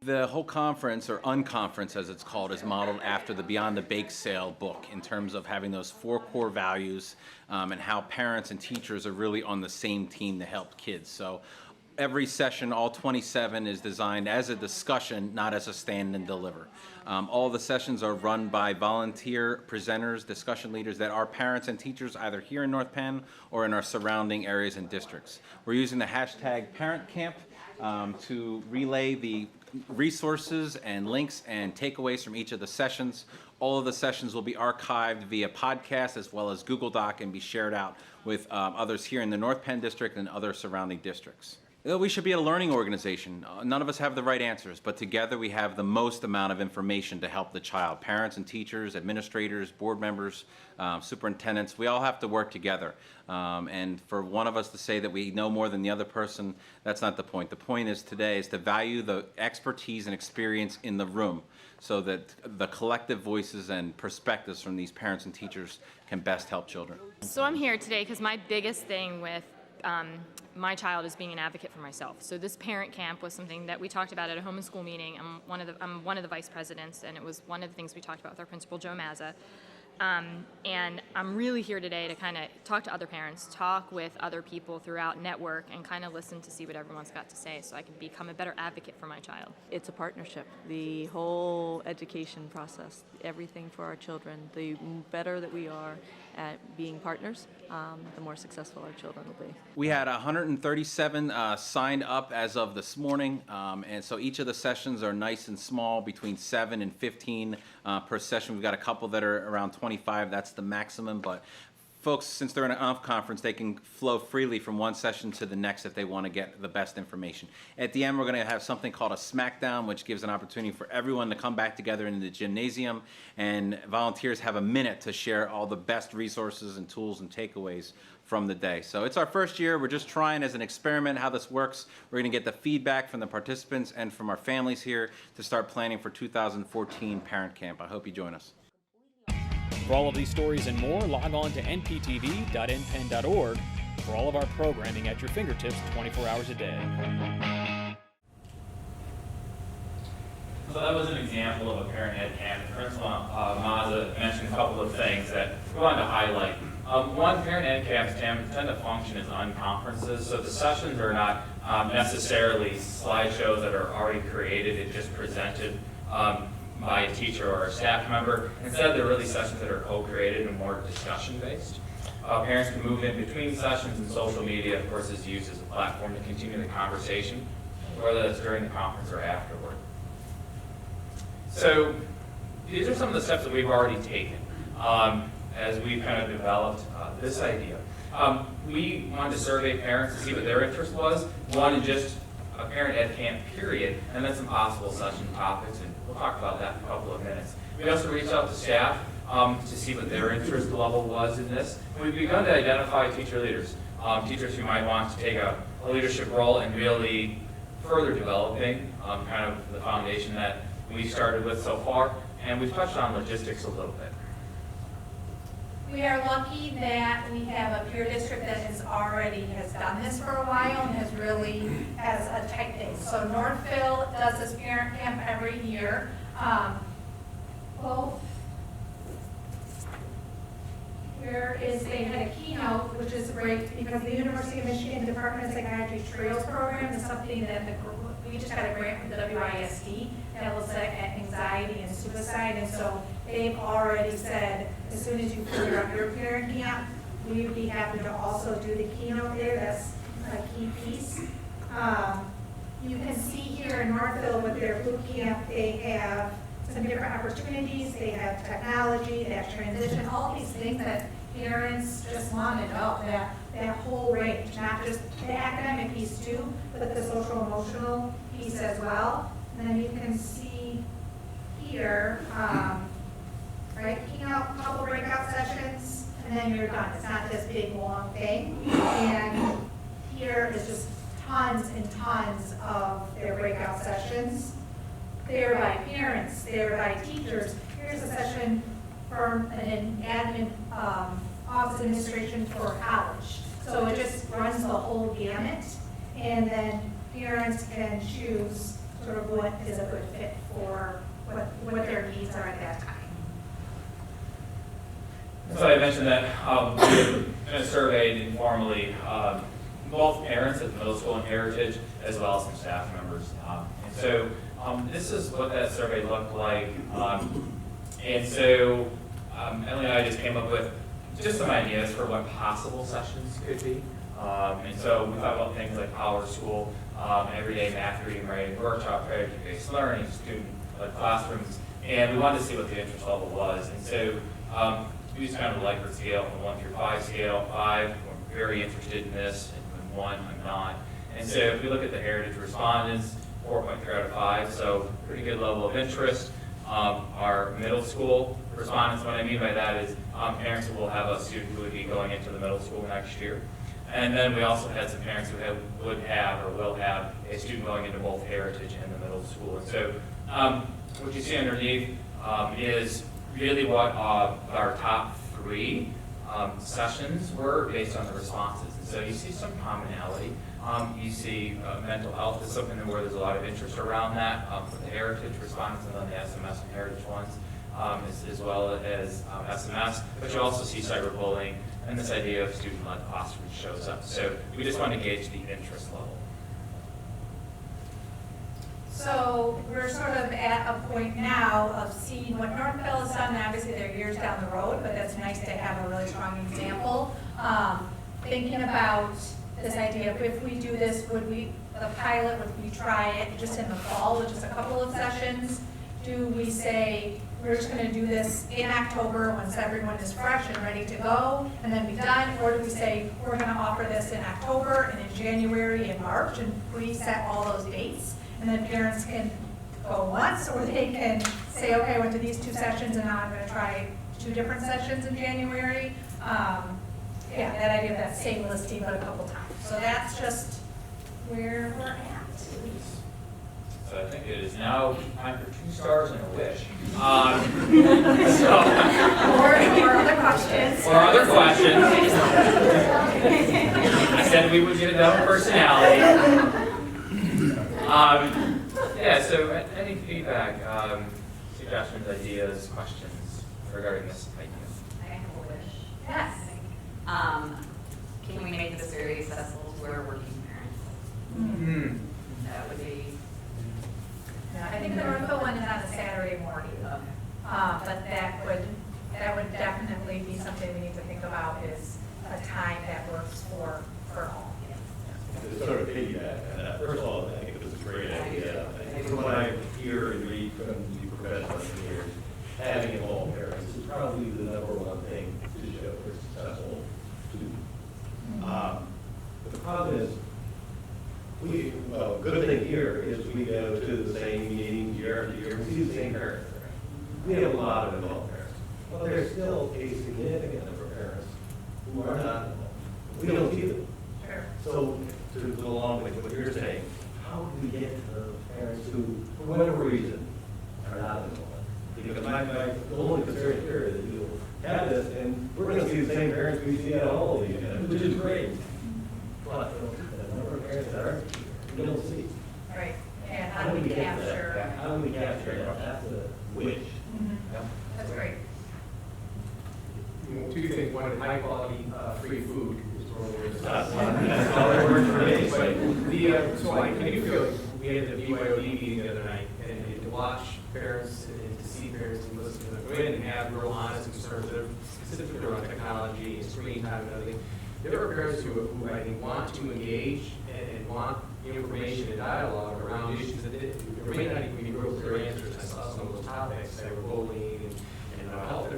The whole conference, or unconference as it's called, is modeled after the Beyond the Bake Sale book in terms of having those 4 core values and how parents and teachers are really on the same team to help kids. So every session, all 27, is designed as a discussion, not as a stand and deliver. All the sessions are run by volunteer presenters, discussion leaders that are parents and teachers either here in North Penn or in our surrounding areas and districts. We're using the hashtag ParentCamp to relay the resources and links and takeaways from each of the sessions. All of the sessions will be archived via podcast as well as Google Doc and be shared out with others here in the North Penn district and other surrounding districts. We should be a learning organization. None of us have the right answers, but together we have the most amount of information to help the child. Parents and teachers, administrators, board members, superintendents, we all have to work together. And for one of us to say that we know more than the other person, that's not the point. The point is today is to value the expertise and experience in the room so that the collective voices and perspectives from these parents and teachers can best help children. So I'm here today because my biggest thing with my child is being an advocate for myself. So this parent camp was something that we talked about at a home and school meeting. I'm one of the vice presidents, and it was one of the things we talked about with our principal, Joe Mazza. And I'm really here today to kind of talk to other parents, talk with other people throughout network, and kind of listen to see what everyone's got to say so I can become a better advocate for my child. It's a partnership. The whole education process, everything for our children, the better that we are at being partners, the more successful our children will be. We had 137 signed up as of this morning, and so each of the sessions are nice and small, between 7 and 15 per session. We've got a couple that are around 25, that's the maximum, but folks, since they're in an off conference, they can flow freely from one session to the next if they want to get the best information. At the end, we're going to have something called a smackdown, which gives an opportunity for everyone to come back together in the gymnasium, and volunteers have a minute to share all the best resources and tools and takeaways from the day. So it's our first year. We're just trying as an experiment how this works. We're going to get the feedback from the participants and from our families here to start planning for 2014 Parent Camp. I hope you join us. For all of these stories and more, log on to nptv.npenn.org for all of our programming at your fingertips 24 hours a day. So that was an example of a parent ed camp. Principal Mazza mentioned a couple of things that we wanted to highlight. One, parent ed camps tend to function as unconferences, so the sessions are not necessarily slideshows that are already created and just presented by a teacher or a staff member. Instead, they're really sessions that are co-created and more discussion-based. Parents can move in between sessions, and social media, of course, is used as a platform to continue the conversation, whether that's during the conference or afterward. So these are some of the steps that we've already taken as we've kind of developed this idea. We wanted to survey parents to see what their interest was. One in just a parent ed camp period, and then some possible session topics, and we'll talk about that in a couple of minutes. We also reached out to staff to see what their interest level was in this. And we've begun to identify teacher leaders, teachers who might want to take a leadership role in really further developing kind of the foundation that we started with so far, and we've touched on logistics a little bit. We are lucky that we have a peer district that has done this for a while and has a tight base. So Northville does this parent camp every year. They had a keynote, which is great because the University of Michigan Department of Psychiatry Trios program is something that we just got a grant from the WISD that looks at anxiety and suicide, and so they've already said, as soon as you figure out your parent camp, we would be happy to also do the keynote there. That's a key piece. You can see here in Northville with their boot camp, they have some different opportunities. They have technology, they have transition, all these things that parents just want to know, that whole range, not just the academic piece too, but the social emotional piece as well. And then you can see here, right, keynote, couple breakout sessions, and then you're done. It's not this big long thing. And here is just tons and tons of their breakout sessions. They're by parents, they're by teachers. Here's a session from an admin office administration for college. So it just runs the whole gamut, and then parents can choose sort of what is a good fit for what their needs are at that time. So I mentioned that we surveyed informally both parents at the middle school in Heritage as well as some staff members. And so this is what that survey looked like. And so Emily and I just came up with just some ideas for what possible sessions could be. And so we thought about things like Power School, everyday math, reading, writing, workshop, strategy-based learning, student-led classrooms, and we wanted to see what the interest level was. And so we used kind of a Likert scale, a 1 through 5 scale. 5, we're very interested in this, and 1, I'm not. And so if we look at the Heritage respondents, 4.3 out of 5, so pretty good level of interest. Our middle school respondents, what I mean by that is parents who will have a student who would be going into the middle school next year. And then we also had some parents who would have or will have a student going into both Heritage and the middle school. And so what you see underneath is really what our top 3 sessions were based on the responses. And so you see some commonality. You see mental health is something where there's a lot of interest around that for the Heritage respondents, and then the SMS and Heritage ones, as well as SMS. But you also see cyberbullying, and this idea of student-led classrooms shows up. So we just want to gauge the interest level. So we're sort of at a point now of seeing what Northville has done. Obviously, they're years down the road, but that's nice to have a really strong example. Thinking about this idea of if we do this, the pilot, would we try it just in the fall with just a couple of sessions? Do we say, we're just going to do this in October once everyone is fresh and ready to go and then be done? Or do we say, we're going to offer this in October and in January and March and reset all those dates? And then parents can go once, or they can say, okay, I went to these 2 sessions and now I'm going to try 2 different sessions in January. Yeah, that idea of that same listing but a couple times. So that's just where we're at. So I think it is now time for 2 stars and a wish. Or other questions. Or other questions. I said we would get it done with personality. Yeah, so any feedback, suggestions, ideas, questions regarding this idea? I have a wish. Yes. Can we make this very accessible to our working parents? That would be. Yeah, I think the Northville one is on a Saturday morning. But that would definitely be something we need to think about, is a time that works for all. To sort of piggyback on that, first of all, I think it was a great idea. I think from what I hear and read from the professionals here, having involved parents is probably the #1 thing to show for successful students. But the problem is, good thing here is we go to the same meetings year after year, we see the same parents. We have a lot of involved parents. But there's still a significant number of parents who are not involved. We don't see them. So to go along with what you're saying, how do we get to those parents who, for whatever reason, are not involved? Because my only concern here is that you'll have this, and we're going to see the same parents we see at all of these events, which is great. But the number of parents that aren't, we don't see. Right. And how do we capture? That? How do we capture that? That's a wish. That's great. 2 things. One, high quality free food is totally. That's all that works for me. So I do feel we had the BYOD meeting the other night, and to watch parents and to see parents and listen to them, go in and have real honest concerns that are specifically around technology and screen time and everything. There are parents who I think want to engage and want information and dialogue around issues that there may not even be real clear answers. I saw some of those topics, cyberbullying and health.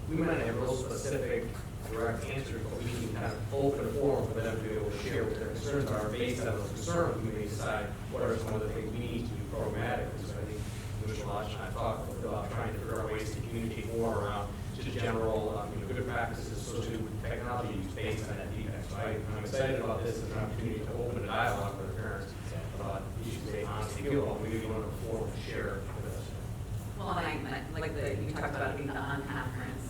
We might not have real specific, direct answers, but we can kind of open a forum for them to be able to share what their concerns are. Based on those concerns, we may decide what are some of the things we need to do programmatically. So I think Mr. Lodge and I talked about trying to figure out ways to communicate more around just general good practices associated with technology use based on that feedback. So I'm excited about this as an opportunity to open a dialogue with the parents about issues they honestly feel about. Maybe you want to forum to share with us. Well, you talked about being the conference.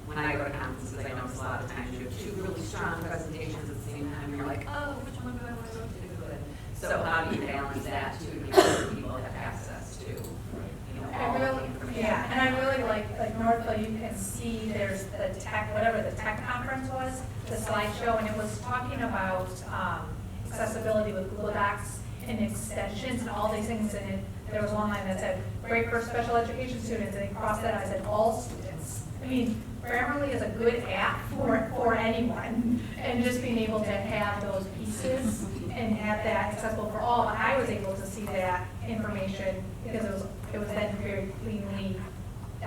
When I go to conferences, I notice a lot of times you have two really strong presentations at the same time. You're like, oh, which one do I want to go to? So how do you balance that too, to make sure people have access to, all the information? Yeah, and I really like Northville, you can see there's the tech, whatever the tech conference was, the slideshow, and it was talking about accessibility with Google Docs and extensions and all these things, and there was one line that said, great for special education students, and they crossed that out, I said, all students. I mean, Grammarly is a good app for anyone, and just being able to have those pieces and have that accessible for all. I was able to see that information because it was then very cleanly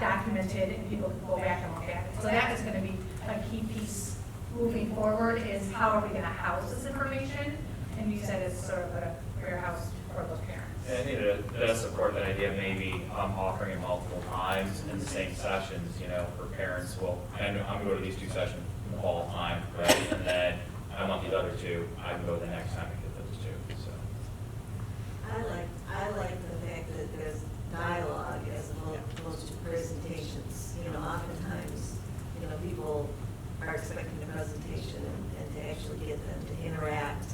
documented, and people could go back and look at it. So that is going to be a key piece moving forward, is how are we going to house this information? And you said it's sort of a warehouse for those parents. And I think to support that idea, maybe offering it multiple times in the same sessions, for parents. Well, I'm going to go to these 2 sessions all the time, right? And then I want the other 2. I can go the next time and get those 2. So I like the fact that there's dialogue as opposed to presentations. Oftentimes, people are expecting a presentation and to actually get them to interact,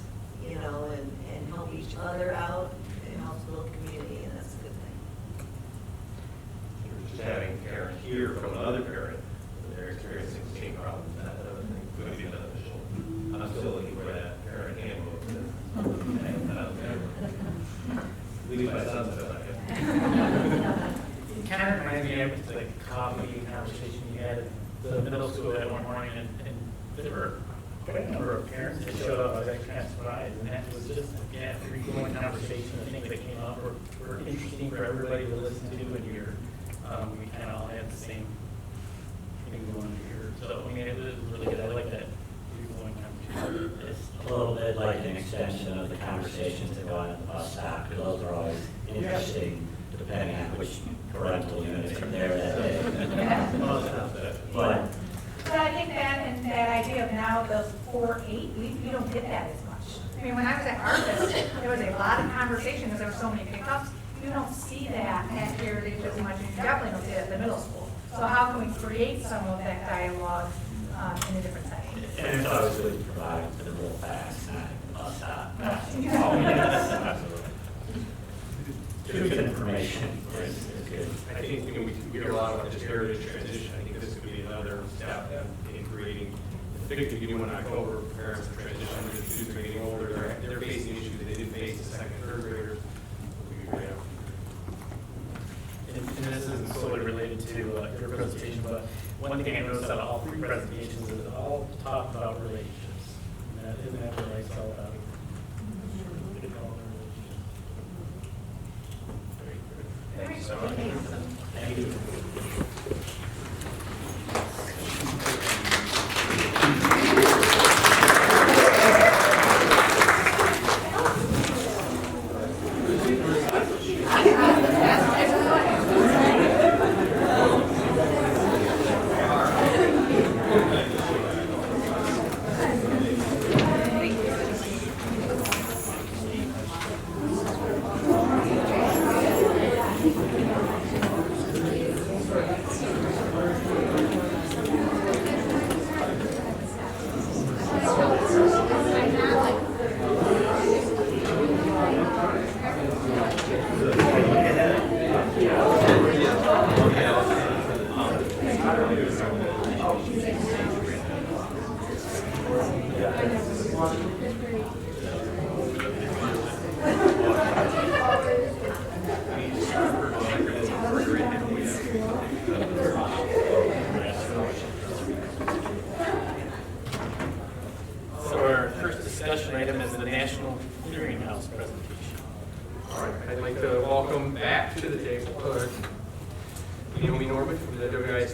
and help each other out. It helps build community, and that's a good thing. Just having a parent hear from another parent that they're experiencing the same problems, that other thing could be beneficial. I'm still looking for that parent handbook. At least my son's been like it. It kind of reminds me of the coffee conversation you had at the middle school that one morning, and there were quite a number of parents that showed up. I was actually kind of surprised, and that was just, a free-flowing conversation. The things that came up were interesting for everybody to listen to and hear. We kind of all had the same thing we wanted to hear. So, it was really good. I like that free-flowing conversation. It's a little bit like an extension of the conversations that go on at the bus stop, because those are always interesting, depending on which parental units are there that day. But I think that idea of now those 4-8, we don't get that as much. I mean, when I was at Harvest, there was a lot of conversation because there were so many pickups. You don't see that at Heritage as much, and you definitely don't see it at the middle school. So how can we create some of that dialogue in a different setting? and it's always good to provide the real facts, not the bus stop. Good information is good. I think we hear a lot about just heritage transition. I think this could be another step in creating, particularly beginning in October, parents are transitioning, the students are getting older, they're facing issues they didn't face as second, third graders. And this isn't solely related to your presentation, but one thing I noticed out of all 3 presentations is all talk about relationships. Isn't that what it's all about? thank you so much. Thank you.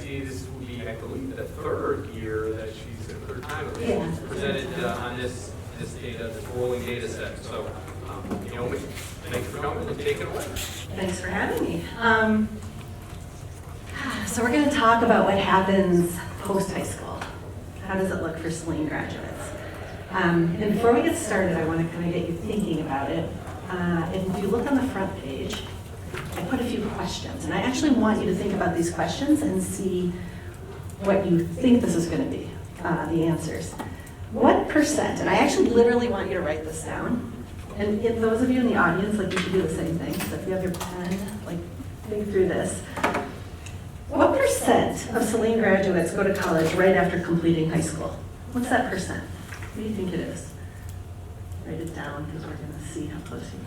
see this will be, I believe, the third year that she's, the third time at least, Yeah. presented on this data, this rolling data set. So, Naomi, thanks for coming and taking it away. Thanks for having me. So we're going to talk about what happens post-high school. How does it look for Saline graduates? And before we get started, I want to kind of get you thinking about it. If you look on the front page, I put a few questions, and I actually want you to think about these questions and see what you think this is going to be, the answers. What percent, and I actually literally want you to write this down, and if those of you in the audience, like, you should do the same thing. So if you have your pen, like, think through this. What percent of Saline graduates go to college right after completing high school? What's that percent? What do you think it is? Write it down because we're going to see how close you are.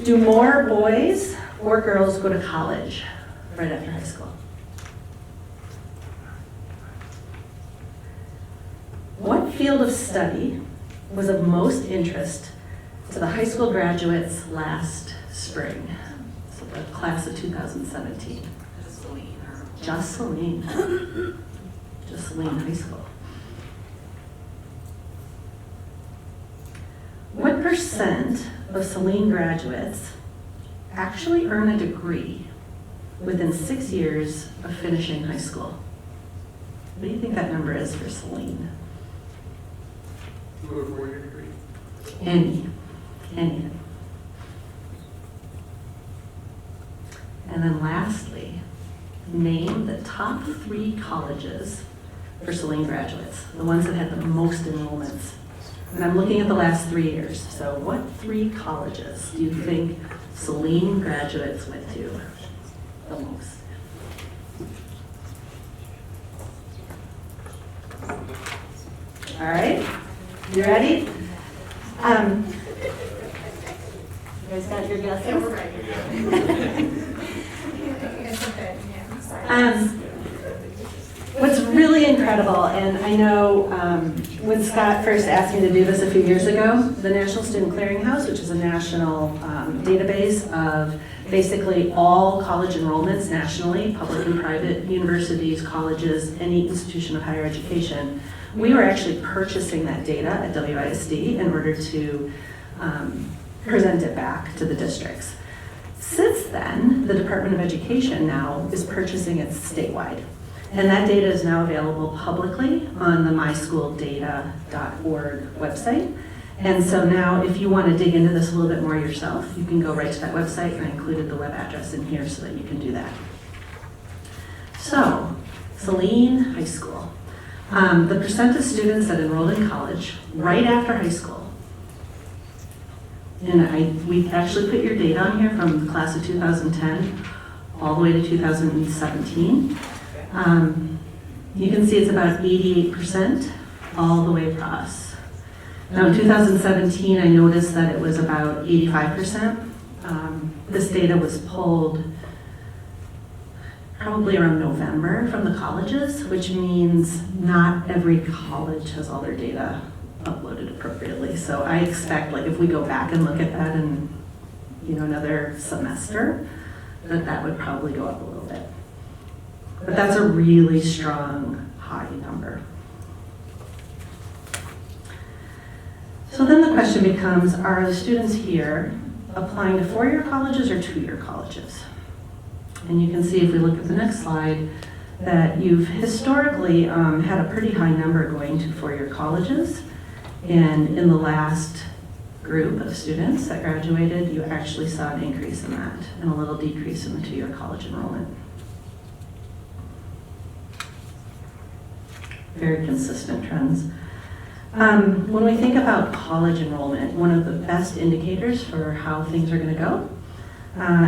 Do more boys or girls go to college right after high school? What field of study was of most interest to the high school graduates last spring? So the class of 2017. Just Saline. Just Saline High School. What percent of Saline graduates actually earn a degree within 6 years of finishing high school? What do you think that number is for Saline? 2 or 4 year degree? Any. And then lastly, name the top 3 colleges for Saline graduates, the ones that had the most enrollments. And I'm looking at the last 3 years. So what 3 colleges do you think Saline graduates went to the most? All right, you ready? You guys got your guesses? Yeah, we're ready. What's really incredible, and I know when Scott first asked me to do this a few years ago, the National Student Clearinghouse, which is a national database of basically all college enrollments nationally, public and private universities, colleges, any institution of higher education, we were actually purchasing that data at WISD in order to present it back to the districts. Since then, the Department of Education now is purchasing it statewide. And that data is now available publicly on the myschooldata.org website. And so now if you want to dig into this a little bit more yourself, you can go right to that website, and I included the web address in here so that you can do that. So, Saline High School. The percent of students that enrolled in college right after high school, and we actually put your data on here from the class of 2010 all the way to 2017. You can see it's about 88% all the way across. Now in 2017, I noticed that it was about 85%. This data was pulled probably around November from the colleges, which means not every college has all their data uploaded appropriately. So I expect, like, if we go back and look at that in, another semester, that would probably go up a little bit. But that's a really strong, high number. So then the question becomes, are the students here applying to 4-year colleges or 2-year colleges? And you can see, if we look at the next slide, that you've historically had a pretty high number going to 4-year colleges. And in the last group of students that graduated, you actually saw an increase in that and a little decrease in the 2-year college enrollment. Very consistent trends. When we think about college enrollment, one of the best indicators for how things are going to go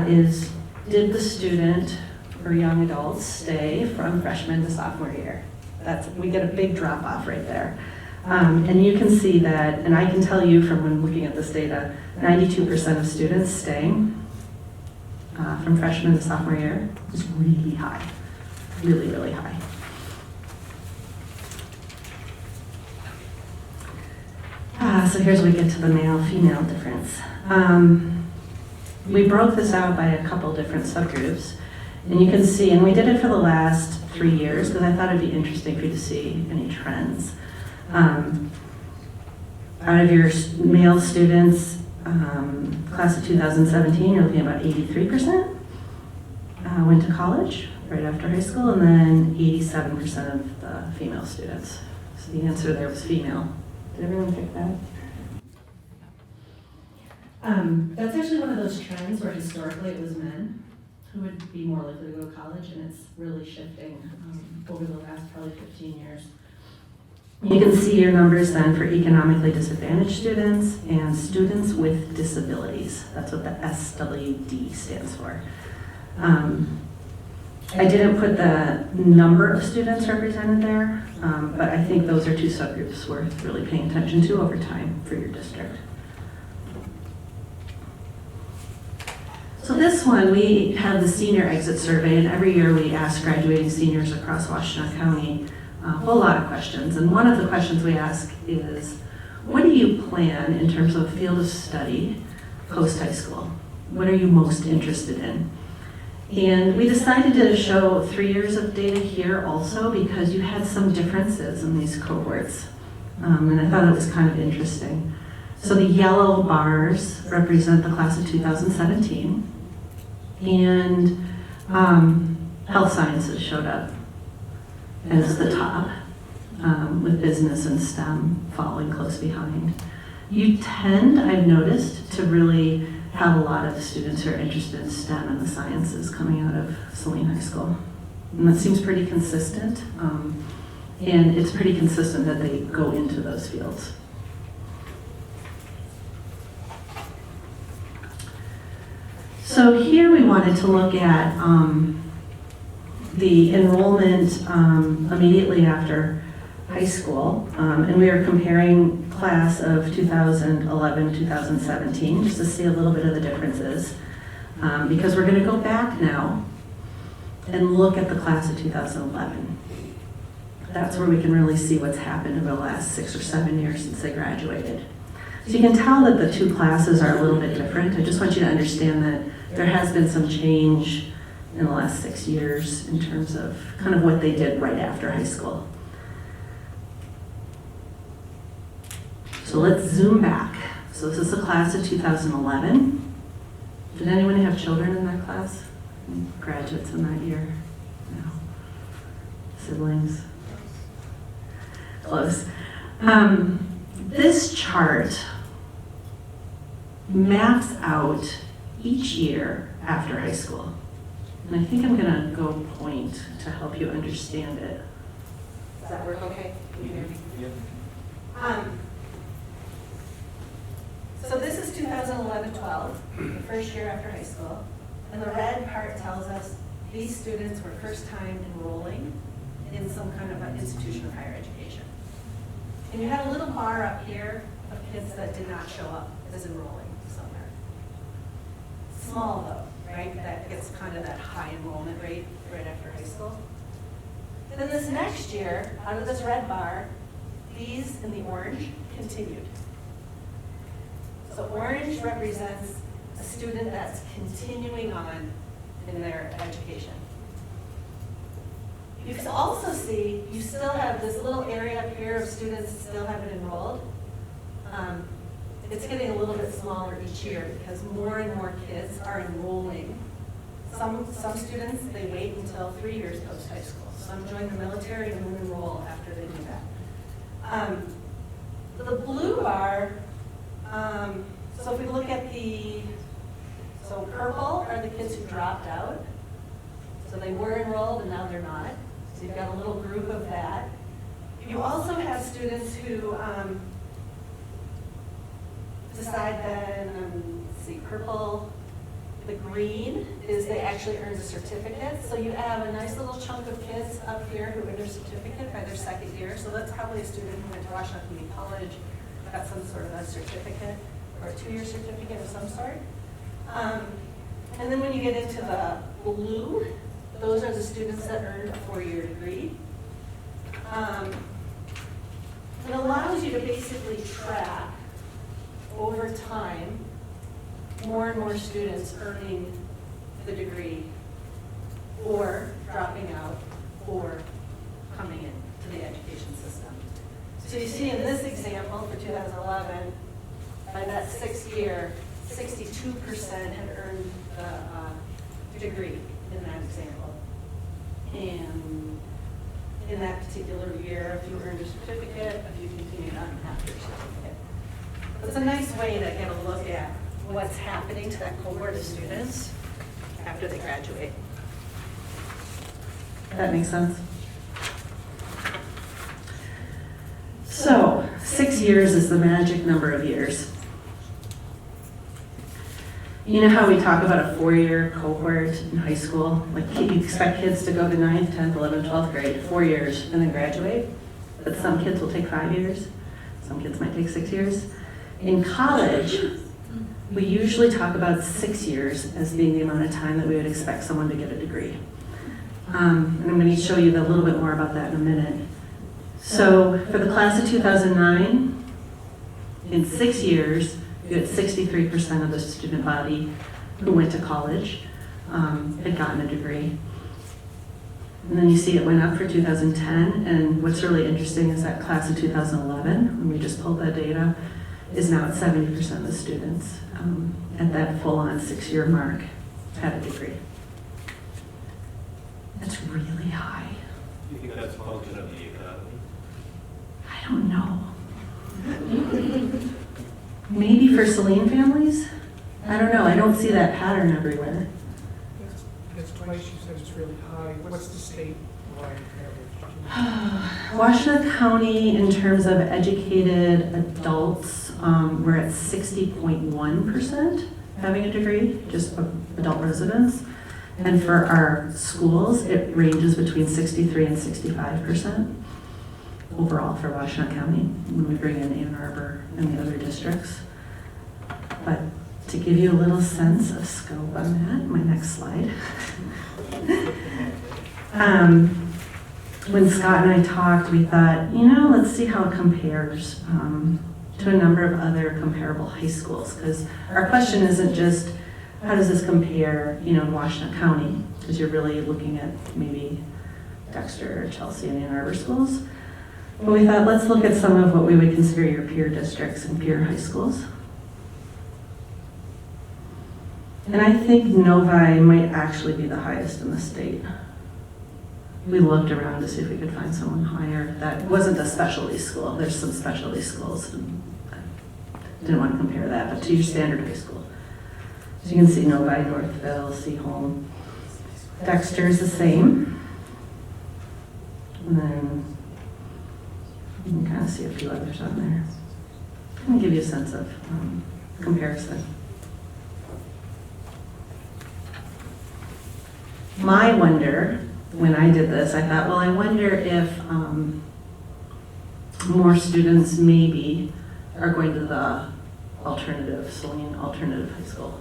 is, did the student or young adults stay from freshman to sophomore year? We get a big drop off right there. And you can see that, and I can tell you from when looking at this data, 92% of students staying from freshman to sophomore year is really high, really, really high. So here's where we get to the male-female difference. We broke this out by a couple different subgroups, And you can see, and we did it for the last 3 years because I thought it'd be interesting for you to see any trends. Out of your male students, class of 2017, you're looking at about 83% went to college right after high school, and then 87% of the female students. So the answer there was female. Did everyone pick that? That's actually one of those trends where historically it was men who would be more likely to go to college, and it's really shifting over the last probably 15 years. You can see your numbers then for economically disadvantaged students and students with disabilities. That's what the SWD stands for. I didn't put the number of students represented there, but I think those are two subgroups worth really paying attention to over time for your district. So this one, we have the senior exit survey, and every year we ask graduating seniors across Washtenaw County a whole lot of questions. And one of the questions we ask is, what do you plan in terms of field of study post-high school? What are you most interested in? And we decided to show 3 years of data here also because you had some differences in these cohorts. And I thought it was kind of interesting. So the yellow bars represent the class of 2017. And health sciences showed up as the top, with business and STEM following close behind. You tend, I've noticed, to really have a lot of students who are interested in STEM and the sciences coming out of Saline High School. And that seems pretty consistent, and it's pretty consistent that they go into those fields. So here we wanted to look at the enrollment immediately after high school, and we are comparing class of 2011-2017 just to see a little bit of the differences, because we're going to go back now and look at the class of 2011. That's where we can really see what's happened over the last 6 or 7 years since they graduated. So you can tell that the two classes are a little bit different. I just want you to understand that there has been some change in the last 6 years in terms of kind of what they did right after high school. So let's zoom back. So this is the class of 2011. Did anyone have children in that class? Any graduates in that year? No. Siblings? Close. This chart maps out each year after high school. And I think I'm going to go point to help you understand it. Does that work okay? Can you hear me? Yeah. So this is 2011-12, the first year after high school. And the red part tells us these students were first time enrolling in some kind of an institution of higher education. And you had a little bar up here of kids that did not show up as enrolling somewhere. Small though, right? That gets kind of that high enrollment rate right after high school. And then this next year, out of this red bar, these in the orange continued. So orange represents a student that's continuing on in their education. You can also see you still have this little area up here of students that still haven't enrolled. It's getting a little bit smaller each year because more and more kids are enrolling. Some students, they wait until 3 years post high school. Some join the military and then enroll after they do that. The blue bar, so if we look at so purple are the kids who dropped out. So they were enrolled and now they're not. So you've got a little group of that. You also have students who decide then, let's see, purple, the green is they actually earned a certificate. So you have a nice little chunk of kids up here who earned their certificate by their second year. So that's probably a student who went to Washtenaw Community College, got some sort of a certificate or a 2-year certificate of some sort. And then when you get into the blue, those are the students that earned a 4-year degree. It allows you to basically track over time, more and more students earning the degree or dropping out, or coming into the education system. So you see in this example for 2011, by that 6th year, 62% had earned the degree in that example. And in that particular year, if you earned a certificate, if you continued on after your certificate. It's a nice way to get a look at what's happening to that cohort of students after they graduate. That makes sense. So, 6 years is the magic number of years. You know how we talk about a 4-year cohort in high school? Like you expect kids to go to 9th, 10th, 11th, 12th grade, 4 years, and then graduate. But some kids will take 5 years. Some kids might take 6 years. In college, we usually talk about 6 years as being the amount of time that we would expect someone to get a degree. And I'm going to show you a little bit more about that in a minute. So for the class of 2009, in 6 years, you had 63% of the student body who went to college had gotten a degree. And then you see it went up for 2010, and what's really interesting is that class of 2011, when we just pulled that data, is now at 70% of the students at that full-on 6-year mark had a degree. That's really high. Do you think that's a function of the economy? I don't know. Maybe for Saline families? I don't know. I don't see that pattern everywhere. That's twice you said it's really high. What's the statewide average? Washington County, in terms of educated adults, we're at 60.1% having a degree, just adult residents. And for our schools, it ranges between 63 and 65% overall for Washington County when we bring in Ann Arbor and the other districts. But to give you a little sense of scope on that, my next slide. When Scott and I talked, we thought, let's see how it compares to a number of other comparable high schools. Because our question isn't just, how does this compare, in Washington County? Because you're really looking at maybe Dexter, Chelsea, and Ann Arbor schools. But we thought, let's look at some of what we would consider your peer districts and peer high schools. And I think Novi might actually be the highest in the state. We looked around to see if we could find someone higher. That wasn't a specialty school. There's some specialty schools, and I didn't want to compare that, but to your standard high school. So you can see Novi, Northville, Seaholm. Dexter is the same. And then you can kind of see a few others on there. Kind of give you a sense of comparison. My wonder, when I did this, I thought, well, I wonder if more students maybe are going to the Saline alternative high school.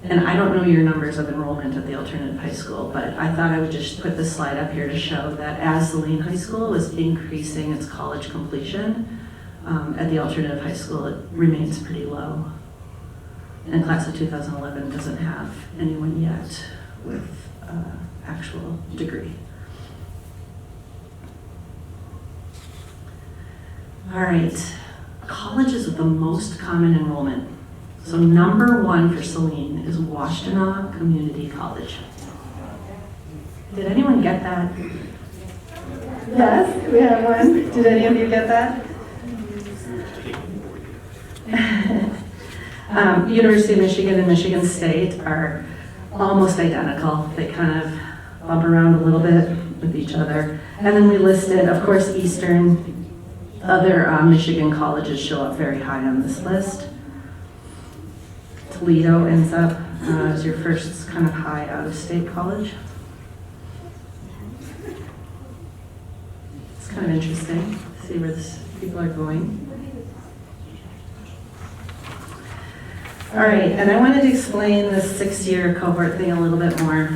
And I don't know your numbers of enrollment at the alternative high school, but I thought I would just put this slide up here to show that as Saline High School is increasing its college completion, at the alternative high school it remains pretty low. And class of 2011 doesn't have anyone yet with actual degree. All right, colleges with the most common enrollment. So number 1 for Saline is Washtenaw Community College. Did anyone get that? Yes, we have one. Did any of you get that? University of Michigan and Michigan State are almost identical. They kind of bump around a little bit with each other. And then we listed, of course, Eastern. Other Michigan colleges show up very high on this list. Toledo ends up as your first kind of high out-of-state college. It's kind of interesting to see where people are going. All right, and I wanted to explain this 6-year cohort thing a little bit more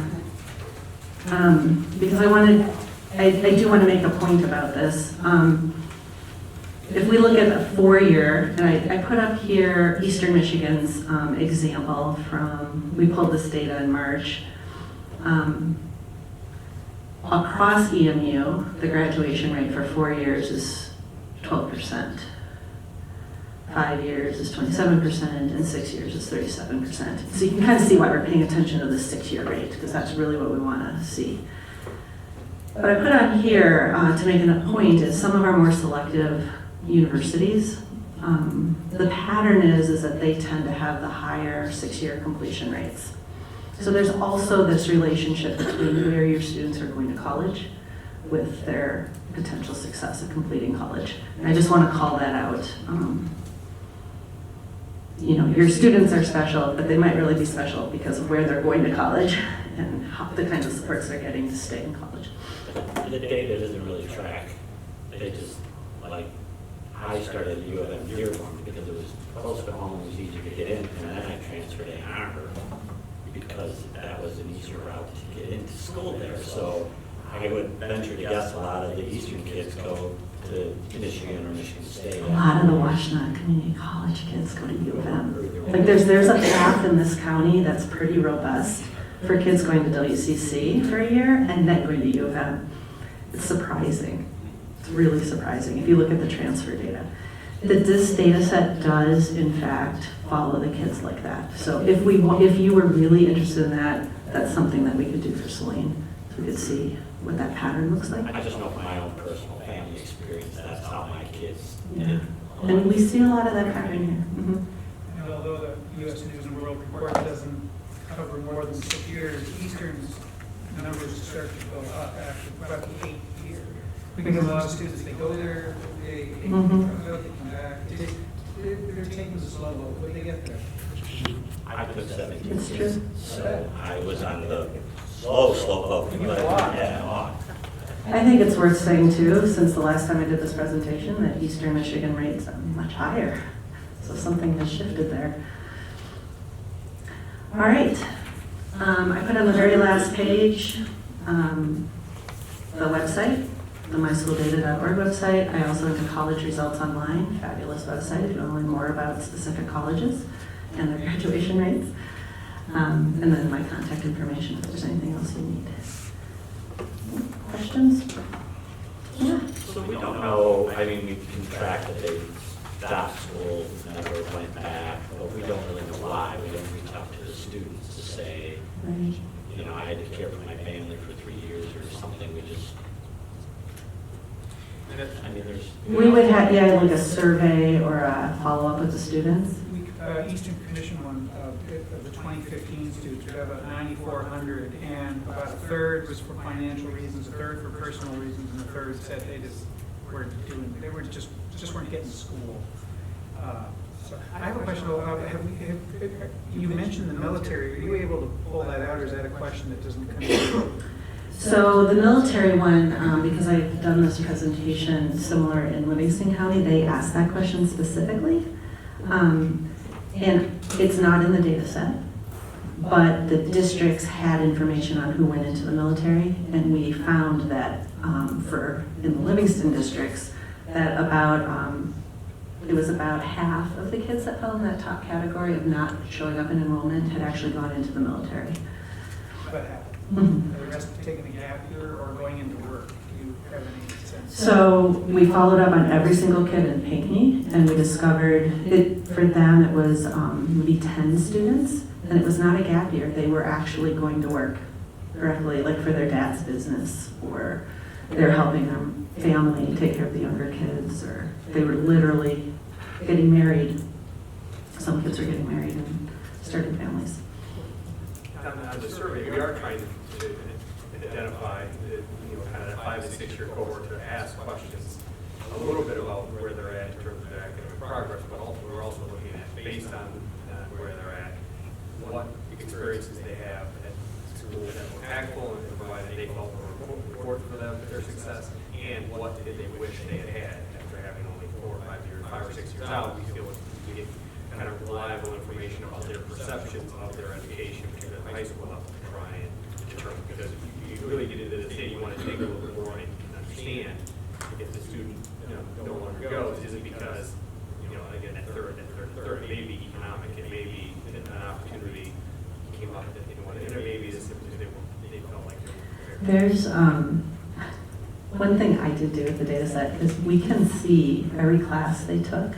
because I do want to make a point about this. If we look at the 4-year, and I put up here Eastern Michigan's example from, we pulled this data in March. Across EMU, the graduation rate for 4 years is 12%. 5 years is 27%, and 6 years is 37%. So you can kind of see why we're paying attention to the 6-year rate, because that's really what we want to see. What I put on here to make a point is some of our more selective universities, the pattern is that they tend to have the higher 6-year completion rates. So there's also this relationship between where your students are going to college with their potential success of completing college. And I just want to call that out. You know, your students are special, but they might really be special because of where they're going to college and the kinds of supports they're getting to stay in college. The data doesn't really track. They just, like, I started at U of M Dearborn because it was close to home, it was easier to get in, and then I transferred to Ann Arbor because that was an easier route to get into school there. So I would venture to guess a lot of the Eastern kids go to Michigan or Michigan State. A lot of the Washtenaw Community College kids go to U of M. Like there's a path in this county that's pretty robust for kids going to WCC for a year and then going to U of M. It's surprising. It's really surprising if you look at the transfer data. This data set does, in fact, follow the kids like that. So if you were really interested in that, that's something that we could do for Saline. So we could see what that pattern looks like. I just know from my own personal family experience, that's how my kids Yeah. did. And we see a lot of that pattern here. And although the U.S. News and World Report doesn't cover more than 6 years, Eastern's numbers start to go up after about the 8th year. Because a lot of students, they go there, they come back, they're taking the slow boat, but they get there. I took 17 It's years, true. so I was on the slow boat. But yeah, I think it's worth saying too, since the last time I did this presentation, that Eastern Michigan rates are much higher. So something has shifted there. All right. I put on the very last page the website, the mysschooldata.org website. I also went to College Results Online, fabulous website if you want to learn more about specific colleges and their graduation rates. And then my contact information if there's anything else you need. Questions? Yeah. So we don't know, I mean, we can track that they stopped school, never went back, but we don't really know why. We don't reach out to the students to say, Right. you know, I had to care for my family for 3 years or something. We just, I mean, there's. We would have, like a survey or a follow-up with the students. Eastern Commission one of the 2015 students, we have about 9,400, and about a third was for financial reasons, a third for personal reasons, and a third said they just weren't doing, they were just weren't getting to school. So I have a question about, you mentioned the military, are you able to pull that out, or is that a question that doesn't come in? So the military one, because I've done this presentation similar in Livingston County, they asked that question specifically. And it's not in the data set, but the districts had information on who went into the military, and we found that in the Livingston districts, that it was about half of the kids that fell in that top category of not showing up in enrollment had actually gone into the military. About half. Mhm. The rest taking a gap year or going into work. Do you have any sense? So we followed up on every single kid in Pinckney, and we discovered for them it was maybe 10 students, and it was not a gap year. They were actually going to work directly, like for their dad's business, or they're helping their family take care of the younger kids, or they were literally getting married. Some kids are getting married and starting families. On the survey, we are trying to identify kind of that 5 to 6 year cohort to ask questions a little bit about where they're at in terms of their academic progress, but also we're also looking at, based on where they're at, what experiences they have at school that were impactful and provided they felt were important for them, their success, and what did they wish they had had after having only 4 or 5 or 6 years out. We feel we get kind of reliable information about their perceptions of their education, particularly high school level, to try and determine, because if you really get into this thing, you want to take a little bit more and understand if the student no longer goes, is it because, again, that third, it may be economic, it may be an opportunity came up that they didn't want to enter, maybe it's simply they There's one thing I did do with the data set is we can see every class they took.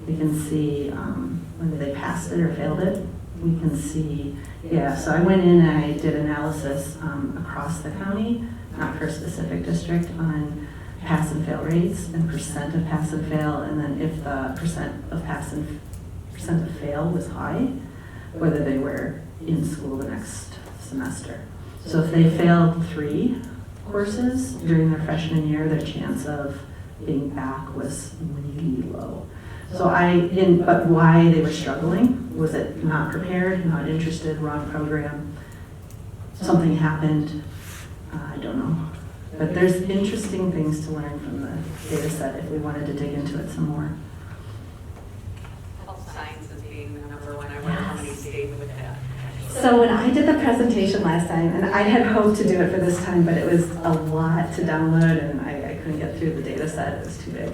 We can see whether they passed it or failed it. We can see, so I went in and I did analysis across the county, not for a specific district, on pass and fail rates and percent of pass and fail, and then if the percent of fail was high, whether they were in school the next semester. So if they failed 3 courses during their freshman year, their chance of being back was really low. So but why they were struggling? Was it not prepared, not interested, wrong program? Something happened, I don't know. But there's interesting things to learn from the data set if we wanted to dig into it some more. Health sciences being the number one, I wonder how many stayed with that. So when I did the presentation last time, and I had hoped to do it for this time, but it was a lot to download and I couldn't get through the data set, it was too big.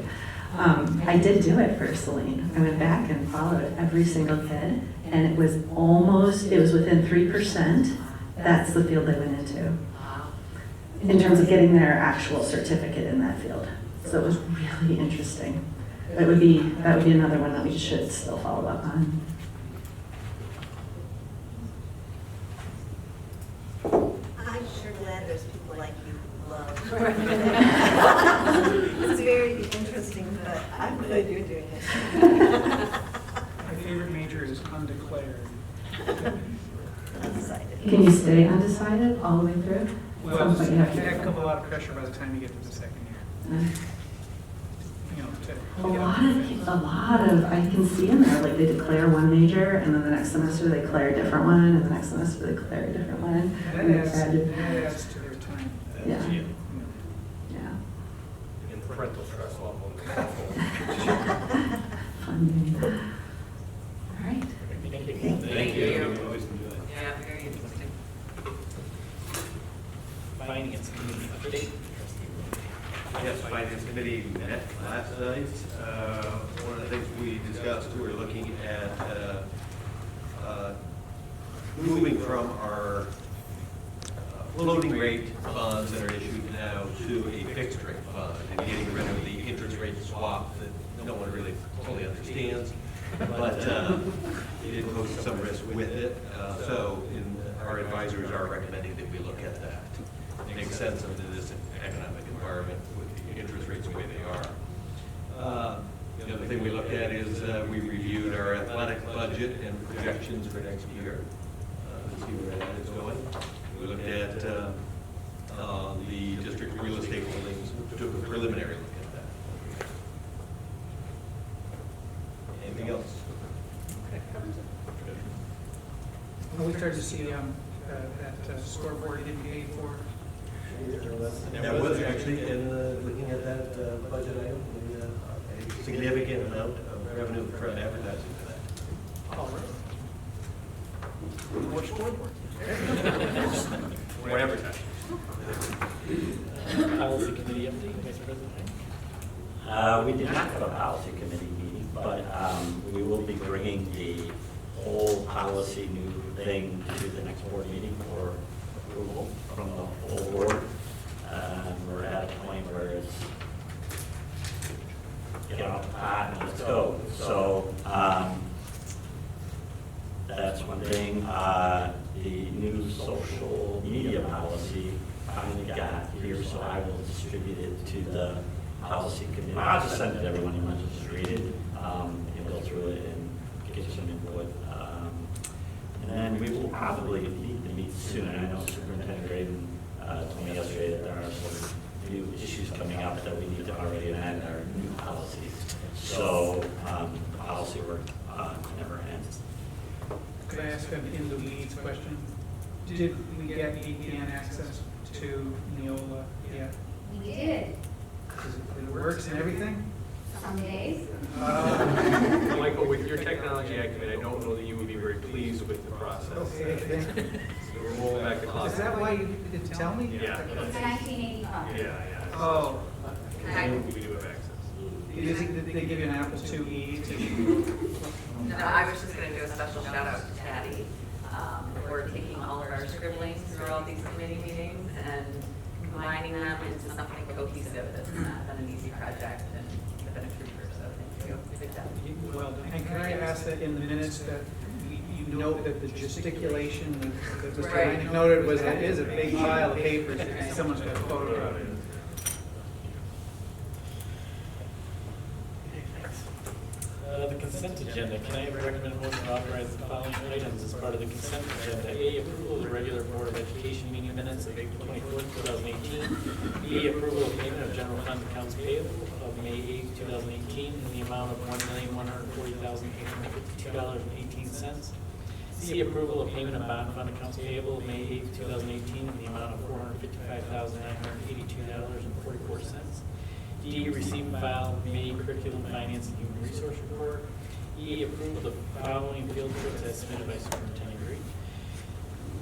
I did do it for Saline. I went back and followed every single kid, and it was within 3%. That's the field they went into in terms of getting their actual certificate in that field. So it was really interesting. That would be another one that we should still follow up on. I'm sure glad there's people like you who love. It's very interesting, but I'm glad you're doing it. My favorite major is undeclared. Undecided. Can you stay undecided all the way through? Well, Sounds like you have to that comes a lot of pressure by the time you get to the second year. You know, A lot of, I can see in there, like they declare one major and then the next semester they declare a different one and the next semester they declare a different one. That And adds to their time. Yeah. And parental stress level. Funding. All right. Thank you. Yeah, very interesting. Finance committee update. Yes, Finance Committee met last night. One of the things we discussed, we were looking at moving from our floating rate bonds that are issued now to a fixed rate fund and getting rid of the interest rate swap that no one really fully understands, but it poses some risk with it. So our advisors are recommending that we look at that. It makes sense under this economic environment with the interest rates the way they are. The other thing we looked at is we reviewed our athletic budget and projections for next year to see where that is going. We looked at the district real estate holdings, took a preliminary look at that. Anything else? Well, we started to see that scoreboard getting paid for. That was actually in looking at that budget item, a significant amount of revenue from advertising for that. Oh, really? More scoreboard. More advertising. Policy committee update, Vice President. We did not have a policy committee meeting, but we will be bringing the whole policy new thing to the next board meeting for approval from the whole board. We're at a point where it's, get off the pot and let's go. So that's one thing. The new social media policy finally got here, so I will distribute it to the policy committee. I'll just send it to everyone. You might just read it and go through it and get some input. And then we will probably need to meet soon. I know Superintendent Graydon told me yesterday that there are some new issues coming up that we need to already amend our new policies. So the policy work never ends. Could I ask an in the weeds question? Did we get VPN access to Neola yet? We did, It works and everything? some days. Michael, with your technology acumen, I don't know that you would be very pleased with the process. Okay, thank you. So we're rolling back the clock. Is that why you didn't tell me? Yeah. It's 1985. Yeah. Oh. We do have access. Did they give you an Apple IIe to? No, I was just going to do a special shout out to Patty. We're taking all of our scribblings through all these committee meetings and combining them into something cohesive. It's not been an easy project, and it's been a trooper, so thank you. Good job. Well done. And can I ask that in the minutes that you note that the gesticulation that Mr. Right. Reinig noted is a big pile of papers, and someone's got a photo of it. The consent agenda, can I recommend a motion to authorize the following items as part of the consent agenda? A, approval of the regular Board of Education meeting minutes of April 24th, 2018. B, approval of payment of general fund accounts payable of May 8th, 2018 in the amount of $1,140,852.18. C, approval of payment of bond fund accounts payable of May 8th, 2018 in the amount of $455,982.44. D, receive and file May curriculum, finance, and human resource report. E, approve the following field trips as submitted by Superintendent Green.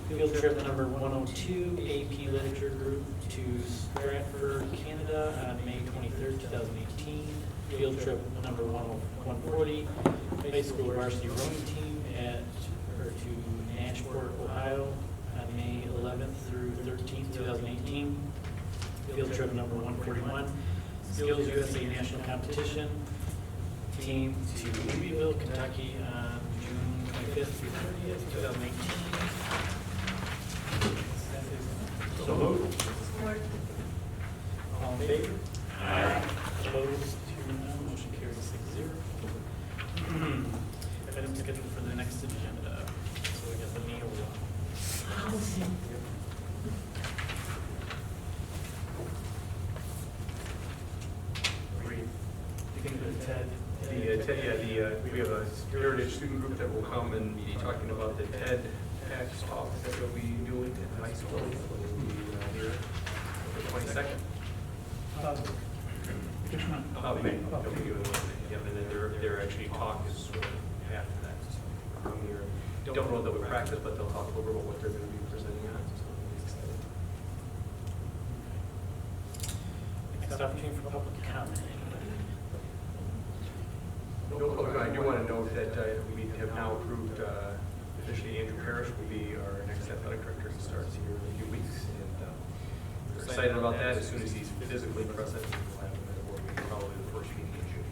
Field trip number 102, AP Literature Group to Stratford, Canada on May 23rd, 2018. Field trip number 140, high school varsity rowing team to Nashport, Ohio on May 11th through 13th, 2018. Field trip number 141, Skills USA National Competition team to Louisville, Kentucky on June 25th through 30th, 2018. So moved. All in favor? Aye. Opposed? Hearing none, motion carries 6-0. Items scheduled for the next agenda. So we got the meal one. We have a Heritage student group that will come and be talking about the TED Tax talk that we'll be doing at high school. We'll be here on the 22nd. Which one? They'll be doing one, yeah, and then their actually talk is sort of after that. So come here. Don't know that we practice, but they'll talk over what they're going to be presenting on. So I'm excited. Next opportunity for public comment. I do want to note that we have now approved officially Andrew Parrish will be our next athletic director. He starts here in a few weeks, and we're excited about that. As soon as he's physically present, we'll have him at a board meeting, probably the first meeting in June.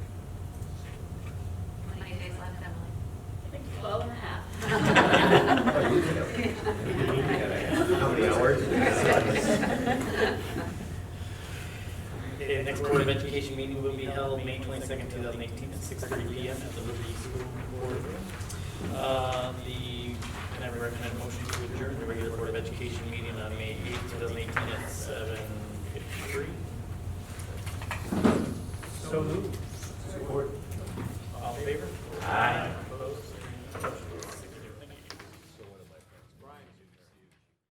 How many days left, Emily? I think 12 and a half. How many hours? Okay, next Board of Education meeting will be held May 22nd, 2018 at 6:30 p.m. at the Liberty School boardroom. Can I recommend a motion to adjourn the regular Board of Education meeting on May 8th, 2018 at 7:53? So moved. Support.